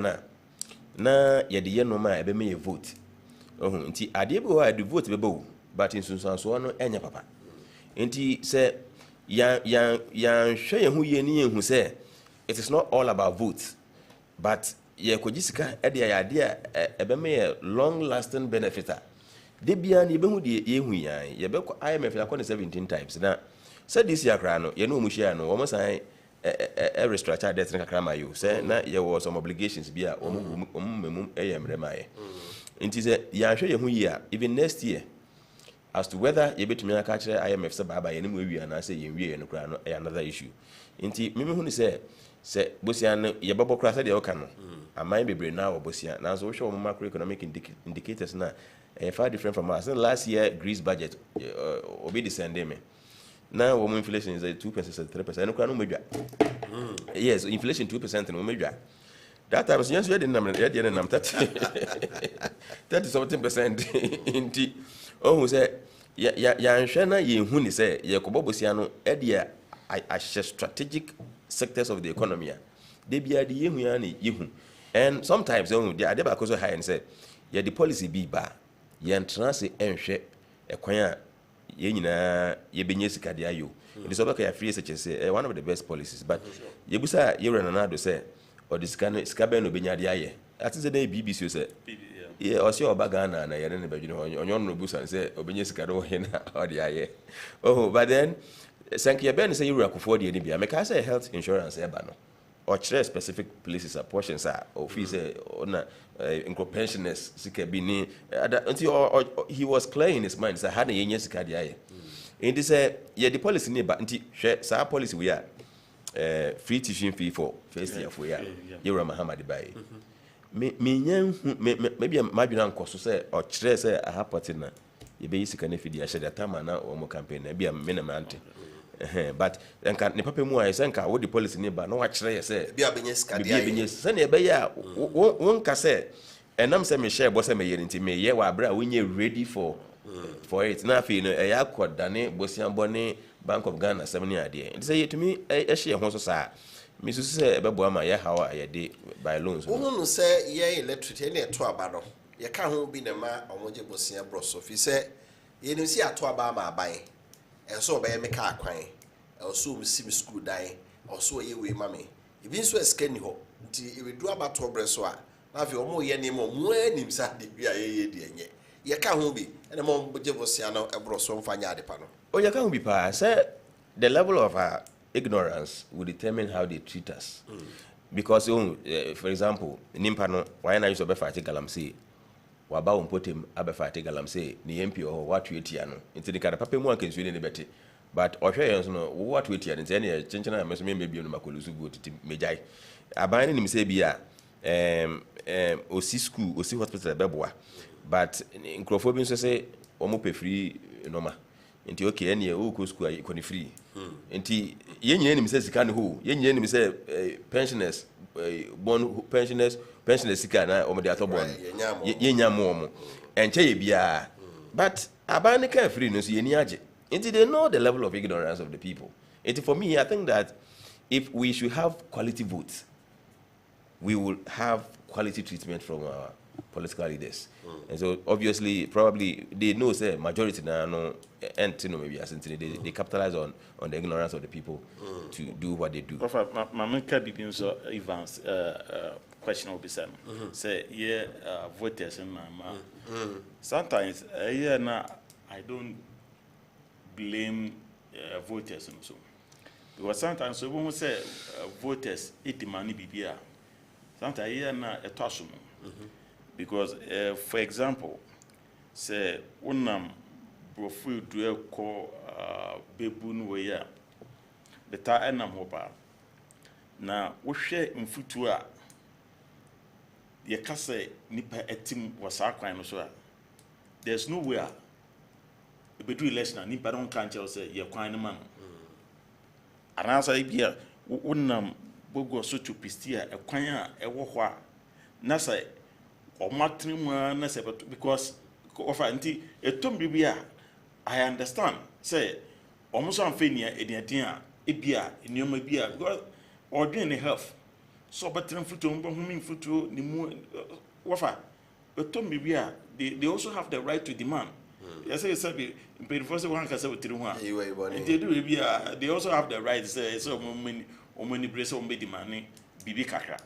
Speaker 3: na ye de ye no ma ebe me ye vote ohun nti ade bi ho a de vote be bo but insunsanso no enya papa nti say ya hwe ye hu ye ni ye hu say it is not all about vote but ye kojisika e de ya de ebe me long lasting benefit de bia ni be hu de ye hu yan ye be IMF ya ko 17 times na said this year kra no ye no mu share no o mo san restructure debt na kakra mayo say na ye was some obligations bia o memum ye mre maye nti say ya hwe ye hu yi a even next year as to whether ye betumi aka kire IMF say baba ye ni mu wi ana say ye wi no kra no another issue nti meme hu ni say bosia no ye babo kra say de o ka no amai bebre na wo bosia na so wo hwe macroeconomic indicators na far different from us. Last year Greece budget obi descend me now woman inflation is at 2%, 3%. And no major. Yes, inflation 2% no major. That time, yes, we didn't 30 something percent in T. Oh, who said, ya shana ye huni say, ye kobosiano, edia, I strategic sectors of the economy. They be at the yehu. And sometimes, oh, the adeba koso high and say, yeah, the policy be bar, ye entrance and share a quaya. Ye nyina ye benye sika dia yo it is obaka ya free say one of the best policies but ye busa ye renanado say or this sika ben no benya dia ye that is the BBC say yeah o say obaga na ye ne badwene onyo no busa say obenye sika do he na o dia ye oh but then sank ye ben say you akufo dia ni bia make say health insurance e ba no or specific places portions are office on pensioners sika bi ni until he was clear in his mind say had yenye sika dia ye and say yeah the policy ni ba nti hwe sa policy we are free tuition fee for first year for year Yura Muhammad bai me maybe madwena nkoso say or chere say a party na ye be sika na fidi a shede tama na o mo campaign na bia me na mante but enka ne papa mu ayi senka wo the policy ni ba na wa chere ye say
Speaker 2: bia benye sika dia
Speaker 3: benye se na be ya won ka say enam say me share bo say me ye nti me ye wa bra wonye ready for it na fi no e yakoda ne bosian bone Bank of Ghana 7 ade nti say to me e hye ho so sa me so say e be boa ma ye hawa ye de by loans
Speaker 2: wo hunu say ye electricity na eto aba no ye ka ho bi na ma omoje bosian broso fi say ye nim si ato aba ma aban enso be me ka akwan enso mi sim school dan enso ye we ma me ebi nso eskani ho nti e we du aba to breso a na fi omo ye ni mo mu anim sa de bia ye de enye ye ka ho bi ene mo je bosian no e broso mfanya ade pa no
Speaker 3: oh ye ka ho bi pa say the level of ignorance will determine how they treat us because for example nimpa no why na use be fight galamsey wa ba won potem abe fight galamsey ni MP o what we tia no nti ni kada papa mu akensu ni beti but ohwe yen so no what we tia nti ene chenchena meso me bia no makolusu go titi mejai aban ni mse bia osi school osi hospital beboa but nkrofo bi nso say omo pe free normal nti okay ene o ko school ayi ko ni free nti yenye ni mse sika ne ho yenye ni mse pensioners bon pensioners sika na omo de atobon yenya mo omo enche ye bia but abani ka free no so yeni age nti they know the level of ignorance of the people. It for me I think that if we should have quality votes we will have quality treatment from our political leaders. And so obviously probably they know say majority now no maybe as they capitalize on the ignorance of the people to do what they do.
Speaker 4: Mamaka bibinso Evans question will be same. Say voters in my sometimes I don't blame voters and so because sometimes when we say voters it money bibia sometimes a tossum because for example say unam brofu do ko bebun we ya beta enam hoba na wo hwe mfutu a ye kase nipa etim wasa kwan no so a there's nowhere bedu election nipa don kan che say ye kwan no man anasa bia unam bogo so to pistia e kwan a e wo ho a na say o matrimu na say because of anti etom bibia I understand say almost amfenia ediadia ebia enioma bia because ordinary health so better futu humi futu ni mu wafa etom bibia they also have the right to demand. Yes, I said, before one can say with they do bibia they also have the right to say so many brace on be demand bibi kakra.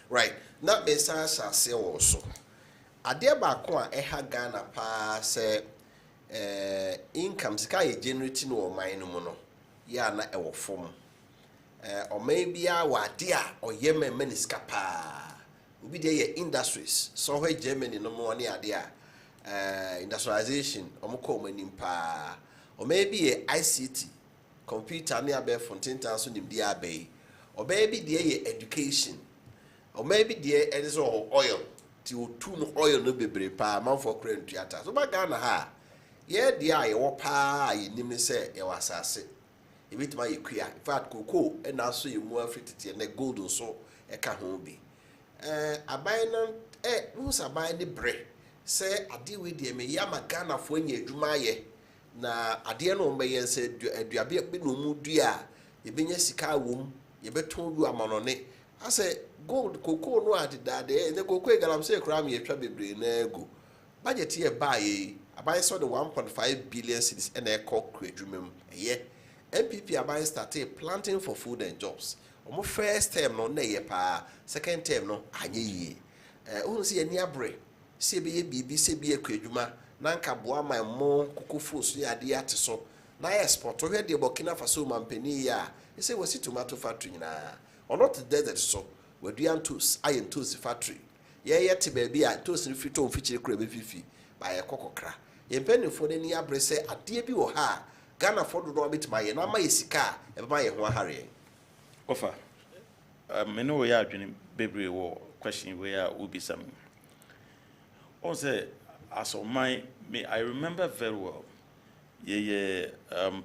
Speaker 2: Right. Na besa sase wo so. Ade ba ko a eha Ghana pa se income sika ye generate no man no mu no ya na e wo fom. O man bia wa ade a oye men sika pa. Obi de ye industries. So where Germany no mo ne ade a industrialization omko manim pa. O maybe ye ICT computer ne abe fontin tan so nim dia abe. O maybe de ye education or maybe there is all oil till two oil no be pa man for current theater. So by Ghana ha, yeah, dear, you pa, you name say, you was assassin. If it my queer, in fact, cocoa, and also you more free and the gold or so, a can be. A buying, who's a buying the bread? Say, I deal with them, Yama Ghana for ye, Jumaye. Na, I dear no may say, do you be a bit no mood, dear? You been a sika womb, you bet told you a man on it. I say, gold, cocoa, no, I did that day, and the cocoa, I'm saying, cram your trouble, brain, go. Budget here buy a buy saw the 1.5 billion cities and a cock create remember. Yeah, MPP are buying started planting for food and jobs. Almost first term no nay pa, second term no, aye. Who see a near break. CBA, CBA, Queduma, Nanka boa my mon, cocoa foods, ya dear to so. Na export to the Burkina Faso Mampenia. You say, was it tomato factory na? or not the desert so we do toast iron toast factory yeah to baby a toast no fit on feature crab fifi by a kokokra ye penny for the near bre say adie bi wo ha Ghana for do no bit my na ma yesika e ba ye ho ahare
Speaker 4: Wofa me no we adwene bebre wo question we are will be some say as of my me I remember very well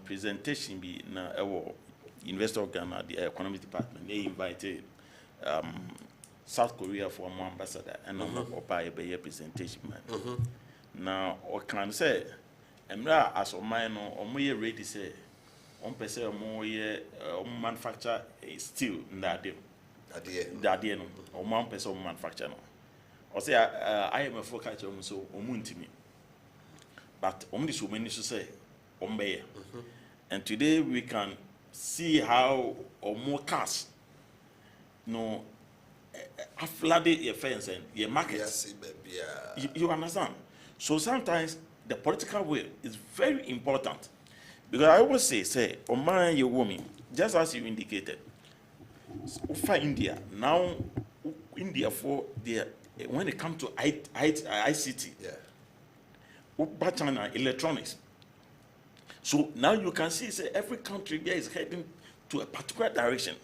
Speaker 4: presentation be na University of Ghana the economic department they invited South Korea for an ambassador and or by a presentation man now or can say emra as of mine or more ready say on person more manufacture steel in that day no or one person manufacture no or say I am a focus on so omuntimi but only so many to say and today we can see how or more cars no flooded your fence and your market.
Speaker 2: Yes,
Speaker 4: you understand? So sometimes the political will is very important because I always say, oh man, your woman, just as you indicated, for India now, India for the when it comes to ICT, but China electronics. So now you can see, say every country there is heading to a particular direction.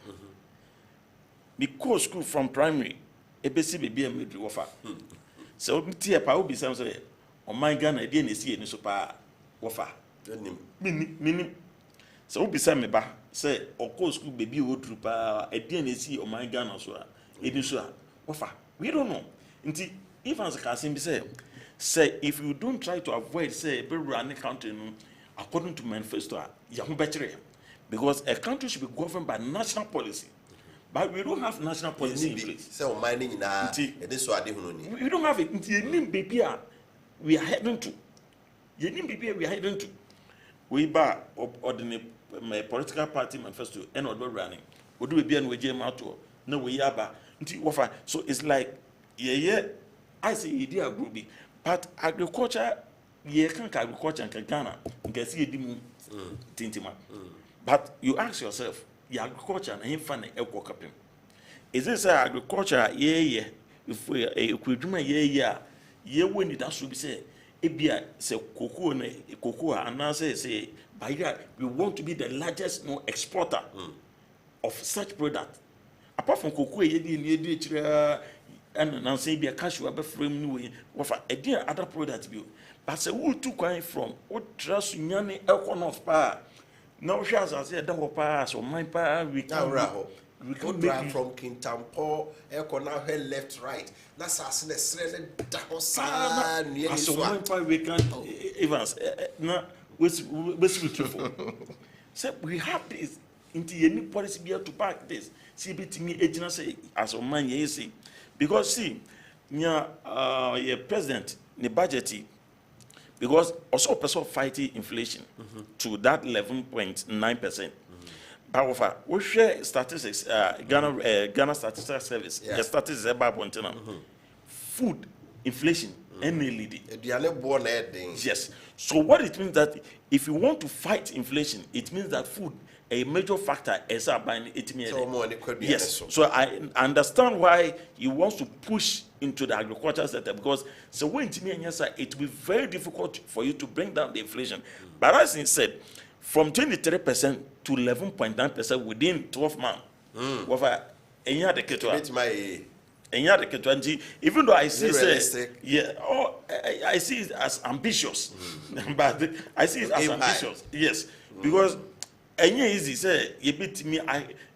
Speaker 4: Because school from primary, ABC baby and middle Wofa. So tia pa obi sam say, "Oh my Ghana, I didn't see any super Wofa." Minim. So obi sam me ba say, "Of course school baby wo true pa, I didn't see oh my Ghana so a, so Wofa." We don't know. Nti if answer can be say if you don't try to avoid say be run country according to manifesto, you better because a country should be governed by national policy. But we don't have national policy in place.
Speaker 2: So mining na this what
Speaker 4: we don't have it. Baby we are heading to. We are heading to. We bar ordinary political party manifesto and order running. We do be an we jam out no we yaba. So it's like I say idea group but agriculture can't agriculture and Ghana can see tintima. But you ask yourself the agriculture and funny equal capping. Is this agriculture? If we could do my when it has to be said, Ebia say cocoa and now say by that we want to be the largest exporter of such product. Apart from cocoa, and now say be a cashew frame new offer a dear other products view. But say who took kind from what trust nyane elcon of power. No chance I said that pass or my power we can
Speaker 2: drive from Kintampo, Elcona head left right. That's us in the sledge that
Speaker 4: so my power we can Evans no with truthful. So we have this into any policy be able to back this. See bit me agency as a man you see. Because see, your president the budget because also person fighting inflation to that 11.9%. However, we share statistics. Ghana Statistics Service. The statistics about food inflation. Yes. So what it means that if you want to fight inflation, it means that food a major factor is buying it. Yes. So I understand why he wants to push into the agriculture sector because so when it will be very difficult for you to bring down the inflation. But as he said, from 23% to 11.9% within 12 months. Even though I see I see it as ambitious, but I see it as ambitious. Yes, because easy say you beat me.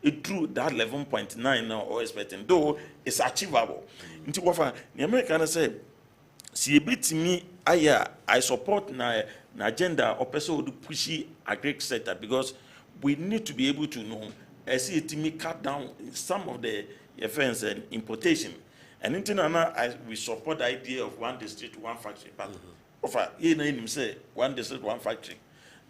Speaker 4: It drew that 11.9 now or expecting though it's achievable. Into what the American say, see you beat me. I support na agenda or person who pushy agriculture sector because we need to be able to know. I see it me cut down some of the offense and importation. And in Tinana, we support the idea of one district, one factory. But you say one district, one factory.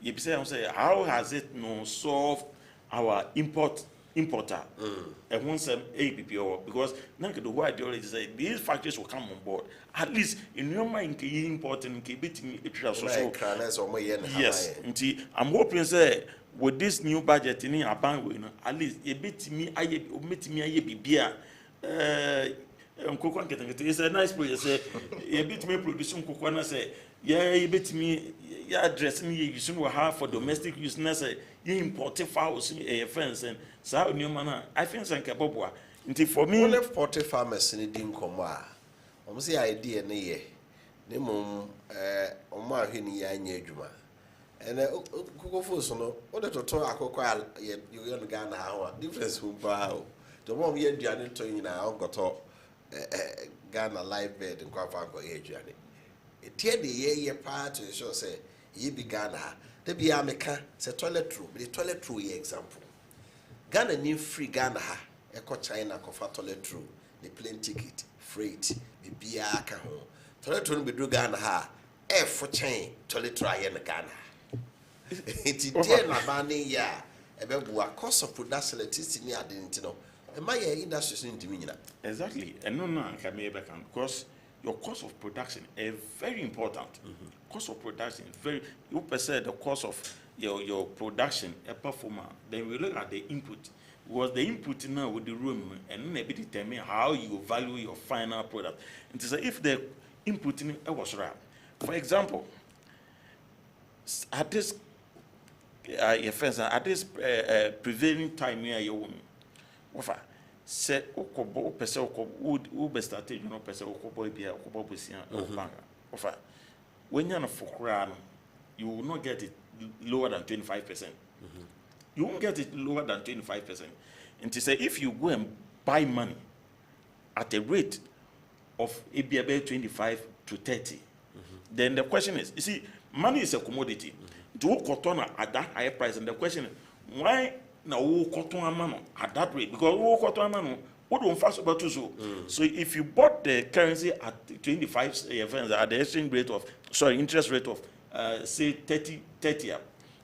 Speaker 4: You say, how has it solved our importer? And once APPO, because now the word they already say these factories will come on board. At least in your mind, important, yes. I'm hoping say with this new budget in aban we no at least a bit me aye bibia nkokwa nkete is a nice project say a bit me produce nkokwa na say a bit me ya address me use no have for domestic use na say you import fowls fence and so new man I think say nkeboboa nti for me
Speaker 2: only 40 farmers in din komo a om say idea na ye ne mom omo ahweni ya anya adwuma ene kokofo so no o de toto akokwa ye no Ghana ha difference hu ba o to mom ye aduane to nyina o goto Ghana live bed nkwa fa ko ye aduane etie de ye part to show say ye bi Ghana de bia meka say toilet room ye example Ghana ni free Ghana ha eko China ko fa toilet room the plane ticket freight bibia aka ho toilet room be do Ghana ha for chain toilet room ye na Ghana enti tie na ba ne ya ebebua cost of production electricity ni ade ntino e ma ye industry so ntimi nyina
Speaker 4: exactly and no can me be can because your cost of production is very important. Cost of production is very you perceive the cost of your production a performer then we look at the input because the input now with the room and maybe determine how you value your final product and to say if the input was right for example at this at this prevailing time here you Wofa say okobo pese okobo wo be start you know pese okobo bia okobo bosia bank Wofa when you na fokra no you will not get it lower than 25%. You won't get it lower than 25%. And to say if you go and buy money at a rate of about 25 to 30, then the question is, you see, money is a commodity. Do cotton at that higher price? And the question is, why now cotton money at that rate? Because cotton money, what don't fast about to so. So if you bought the currency at 25 at the exchange rate of interest rate of say 30,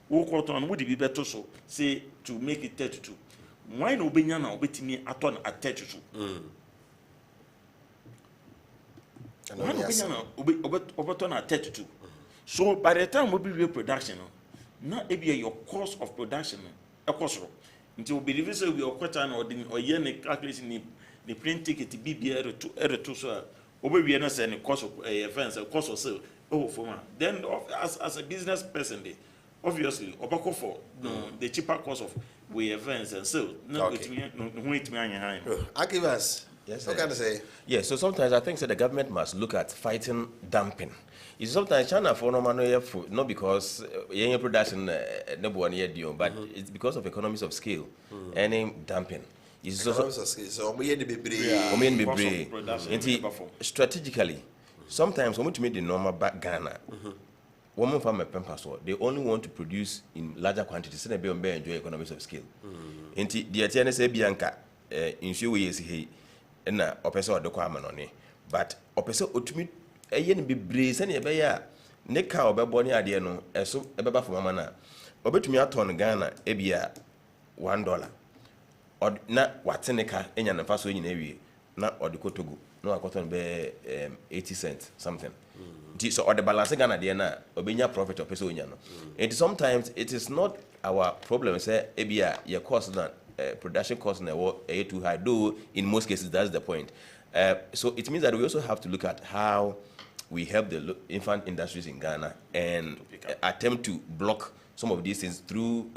Speaker 4: cotton would be better so say to make it 32. Why no be now bet me at 32? Why no be now at 32? So by the time we be real production, now it be your cost of production a cost until we believe we are quarter or year calculation the print ticket to be to so we not saying the cost of a cost of sale. Oh, for one. Then as a business person, obviously, obako for the cheaper cost of we events and so no wait me
Speaker 2: Akivas. Yes, what can I say?
Speaker 3: Yes, so sometimes I think that the government must look at fighting dumping. It's sometimes China for no man not because young production no one yet do, but it's because of economies of scale and dumping. It's also
Speaker 2: so be
Speaker 3: strategically. Sometimes when we make the normal back Ghana, women farm a password, they only want to produce in larger quantities so they be enjoy economies of scale. And the TNS Bianca in few ways he and opesa or the quaman but opesa ultimate a yen be brazen a bear neka or bebony idea no so a baba for mamma. Obet me out on Ghana ebia $1 or not what's in a car in an faso in area not or the Kotogo. No, I got on be 80 cents something. So or the balance Ghana there na obenya profit of peso nyano. And sometimes it is not our problem. Say ebia your cost na production cost na too high. Though in most cases that's the point. So it means that we also have to look at how we help the infant industries in Ghana and attempt to block some of these things through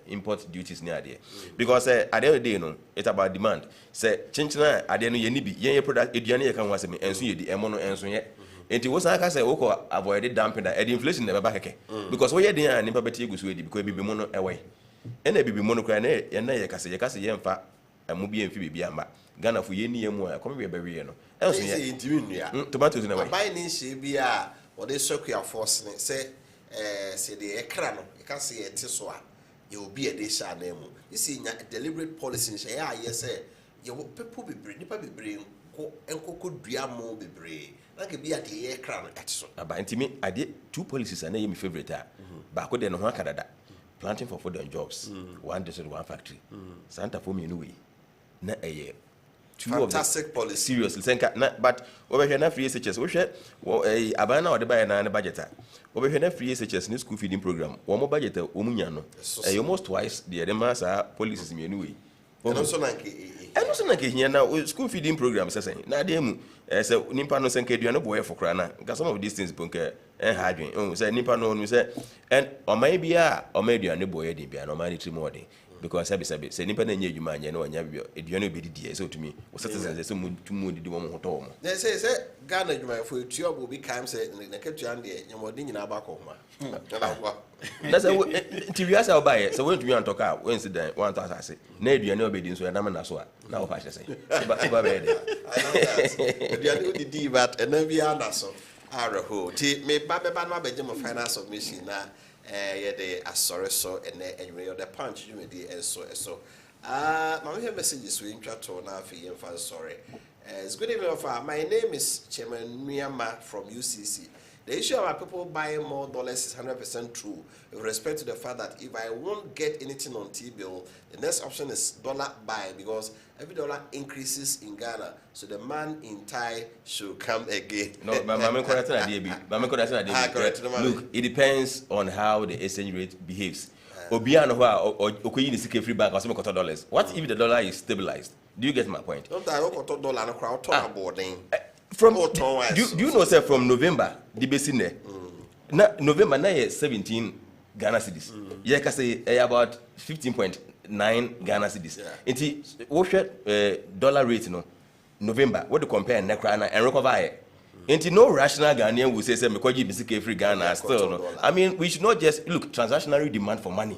Speaker 3: import duties near there. Because at the end of the day, you know, it's about demand. Say, chinchina, at the end of the day, you product, you can watch me, and so you the emono and so yet. And it was like I say, avoid dumping that, and inflation never back. Because we are there and never better because we be mono away. And they be monocrane, and I can say, yemfa, and movie and phoebe biamba. Ghana for ye near more, come here, baby, no. Else, tomatoes in a way.
Speaker 2: Buying she or they circular force, say, say the ekra no you can say it so you will be a dish and name you see deliberate policy say yes say you people be bring nipa be bring ko enkoko dua mo be bring like be at the ekra no that so
Speaker 3: about intimi I did two policies and my favorite back then no kadada planting for food and jobs one district one factory Santa for me anyway na
Speaker 2: Fantastic policy.
Speaker 3: Seriously, but over here na free SHS. We share abana or the buy na budget. Over here na free SHS new school feeding program. One more budget omunya no. Almost twice the mass policies me anyway.
Speaker 2: And also
Speaker 3: na ke na school feeding program say na dem say nimpa no senke aduane boy for kra na. Because some of these things bonke hardwin. Say nimpa no say and o mai bia o mai aduane boy dey bia no mani trimo dey. Because sabi say nipa na nye adwuma anya na onya bia aduane obedi die so to me o citizens say mu didi wo mo hoto mo.
Speaker 2: They say Ghana adwuma for etua bo bi kan say na ketua de nyamodi nyina ba ko ma.
Speaker 3: That's a TV as I buy so when to you talk out when sit down one to say na aduane obedi so na na so na o fa say ba be there.
Speaker 2: I know that. Aduane odidi but na bia na so araho ti me ba ma be mo final submission na the asore so and the punch you may and so my messages we intro now for you fan sorry. It's good evening. My name is Chairman Miyama from UCC. The issue of people buying more dollars is 100% true with respect to the fact that if I won't get anything on T-bill, the next option is dollar buy because every dollar increases in Ghana, so the man in Thai should come again.
Speaker 3: No, look, it depends on how the exchange rate behaves. Obiano or Okoyi is free bank or some $100. What if the dollar is stabilized? Do you get my point? From do you know sir from November the basin there? November na 17 Ghana cedis. Yeah, can say about 15.9 Ghana cedis. It's what dollar rate no November. What to compare Nekrana and recover? Ain't no rational Ghanaian will say because you free Ghana still no. I mean we should not just look transactionary demand for money.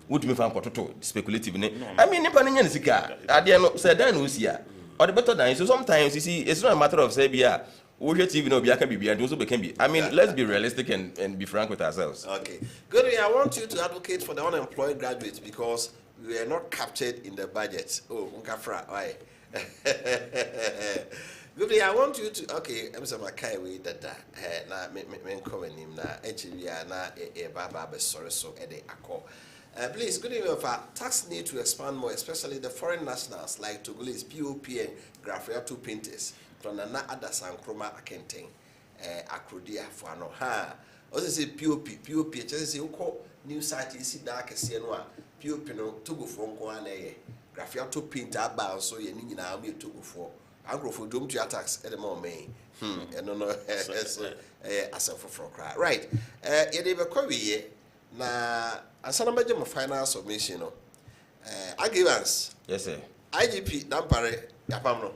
Speaker 3: Would me find potato speculative? I mean nipa nyen sika. Ade no say dan no sia. Or the better than so sometimes you see it's not a matter of say we should TV no be can be and also can be. I mean let's be realistic and be frank with ourselves.
Speaker 2: Okay. Good. I want you to advocate for the unemployed graduates because we are not captured in the budget. Oh, Unkafra, why? Good. I want you to I'm saying my kai we that na me comment him na HBA na baba sorry so ede akọ. Please, good evening. Tax need to expand more, especially the foreign nationals like Togolese, POP, and Graphiato painters. From Nana Adasan Chroma Akenting, Akrodia Fano. Ha! Also say POP, just say, new site is dark as Sienua, POP no, Togo from Kwane, Graphiato painter bound so you need now be Togo for. Uncle for Doom to attacks at the moment. And no, as a for cry. Right. Yet, na asana meje mo final submission no arguments
Speaker 3: yes sir
Speaker 2: IGP dampare yapam no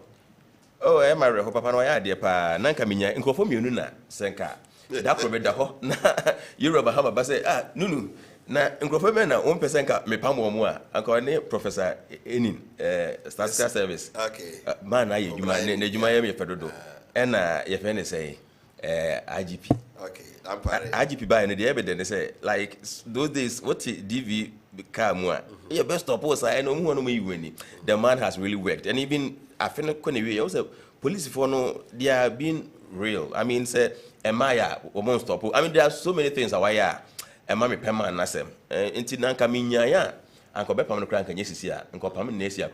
Speaker 3: oh my re ho papa no ya de pa na nka menya nkofo mienu na senka da pro be da ho na Yoruba ha baba say nunu na nkofo me na on pese nka mepam wo mu a anka ne professor Enin statistical service
Speaker 2: okay
Speaker 3: man na ye juma na juma ye me fedodo na ye fe ne say IGP
Speaker 2: okay
Speaker 3: IGP by the evidence say like those days what DV come your best opposer I know who no the man has really worked and even I feel also police for no they are being real. I mean say Emaya won't stop. I mean there are so many things why Emma Pema Nasem until Nanka Minya ya and come back on the crank and yes and come Nesia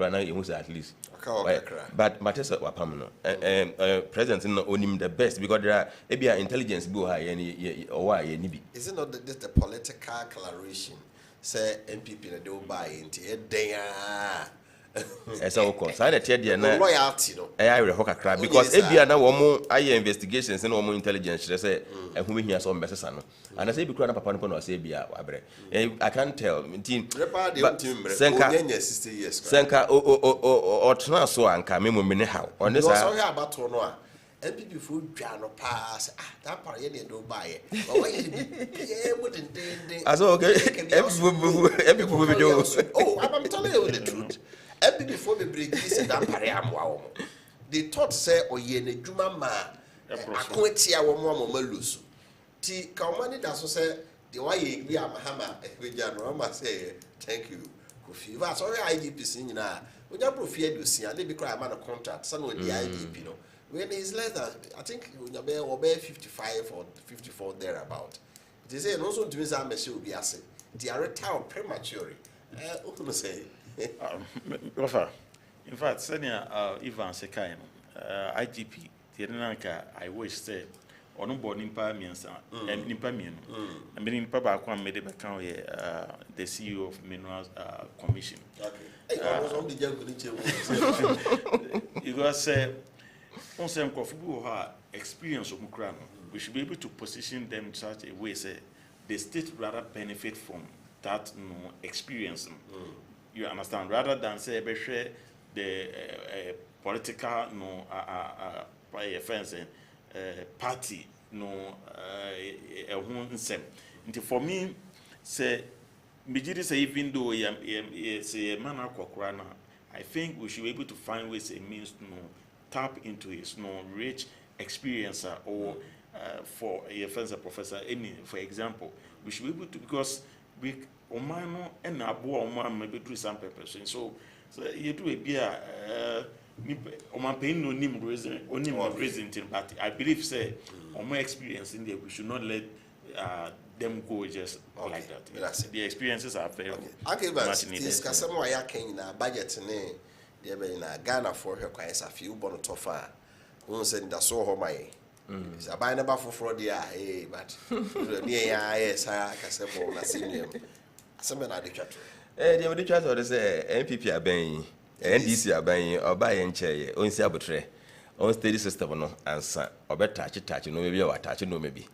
Speaker 3: at least. But Matessa Wapamno president in him the best because there are ABI intelligence go high any or why any be.
Speaker 2: Is it not this the political declaration? Say MPP na do buy into it
Speaker 3: as of course I tell you
Speaker 2: loyalty no
Speaker 3: I will hook a crab because ABI now one more investigations and more intelligence they say and who here some messages and I say because papa no say ABI I can't tell Senka or tna so anka me mo how on this
Speaker 2: about no MPP food no pass that part you do buy it but why you wouldn't
Speaker 3: as okay MPP will do
Speaker 2: oh I'm telling you the truth MPP before we bring this that part am they thought say oye na djuma ma akotia wo mo malusu ti ka money that so say the why we am hama we no ma say thank you Kofi va so IGP sin nyina we just profia do sin and they be cry man contract so no the IGP no when is less than I think we be 55 or 54 there about they say no so to me say am will be ase they are retired prematurely say
Speaker 4: Wofa In fact, senior Ivan Sekay, IGP, the I wish say, or no board nimpa miensa, and nimpa mien. I mean, in Papa, I made it account the CEO of Minerals Commission.
Speaker 2: Okay. I was on the jungle.
Speaker 4: It was on some who have experience of Mukrano. We should be able to position them in such a way, say, the state rather benefit from that experience. You understand? Rather than say, the political party for me, say, even though say man I think we should be able to find ways and means to tap into his rich experience or for a professor any for example we should be able to because we omano and abo maybe do some purpose so you do a beer oman pain no nim reason but I believe say on my experience in there we should not let them go just like that. The experiences are very much needed.
Speaker 2: Discuss some why in a budget in Ghana for her quite a few bon tofa. Who said that so my it's a bind about for the but yes, I can say for a senior. Something I did.
Speaker 3: The chat or say MPP are buying, NDC are buying or buying chair, on Sabotre, on steady system no answer, or better touch, no maybe or touch no maybe.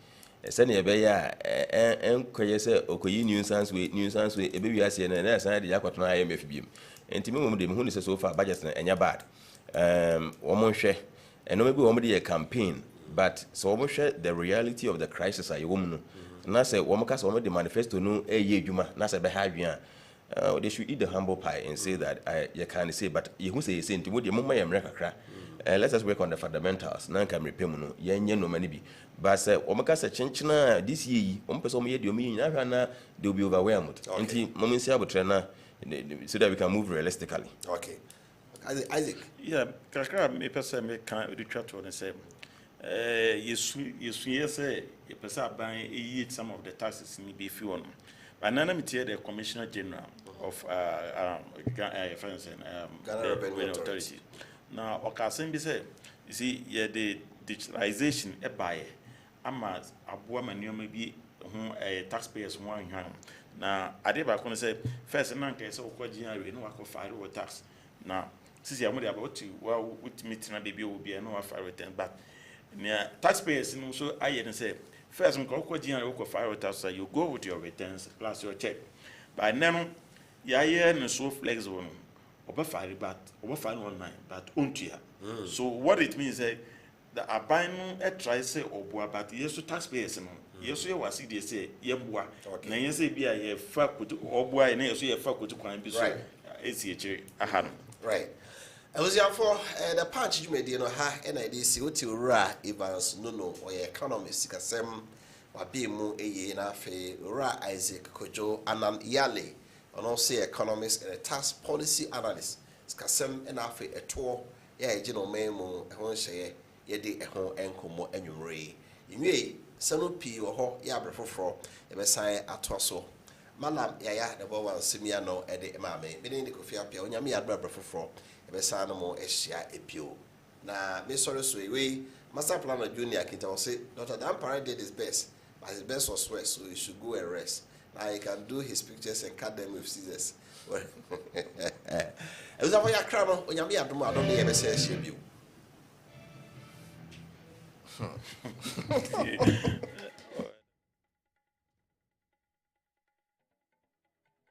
Speaker 3: Send a bear and say, okay, nuisance with a baby as and as I did Yakotana MFB. And to me, who is so far budget and your bad. Woman share, and no maybe woman a campaign, but so almost share the reality of the crisis. I woman. And I say, woman cast the manifesto no a year, Juma, Nasa behavior. They should eat the humble pie and say that you can't say, but you who say, saying to what the moment I'm record. Let us work on the fundamentals. None can repay no, yen no money be. But say, Omaka chenchina this year, person made your meaning, they'll be overwhelmed. Until moments about trainer so that we can move realistically.
Speaker 2: Okay. Isaac.
Speaker 4: Yeah, Kakra, me person make retreat to the same. You say, a person buying some of the taxes in be few on. But none of the Commissioner General of Ghana Revenue Authority. Now, Okasim be said, you see, the digitalization by Amas, Abuama, maybe taxpayers one hand. Now, I did back when I say, first and case of what generally no work of fire or tax. Now, since I'm about to, well, with meeting a baby will be a no fire return, but near taxpayers, and also I didn't say, first and call general work of fire tax, you go with your returns plus your check. By now, you're so flexible. Over online, but untia. So what it means is that a buying a try say or but yes to taxpayers. Yes, you was they say yemwa. Na yes be a fact or boy and yes you fact to crime be so it's
Speaker 2: right. I was here for the punch you made ha and I did see what you ra Evans no or economist kasem wa be mu eye na fe ra Isaac Kojo Anan Yale. And also economist and a tax policy analyst. Skasem and afe a tour, general memo, a home share, yedi a home encomo and you ray. You may send P or ho, yabra for a messiah at Tosso. Malam, yaya, the bow and simiano, Eddie Mame, meaning the Kofi Appiah, when Yami Abra for a messano esia a pio. Na Miss Sorosway, we, Master Planner Junior Kinta say, Dr. Dampara did his best, but his best was rest, so he should go and rest. Now he can do his pictures and cut them with scissors. It was a way a crown when you are I don't ever say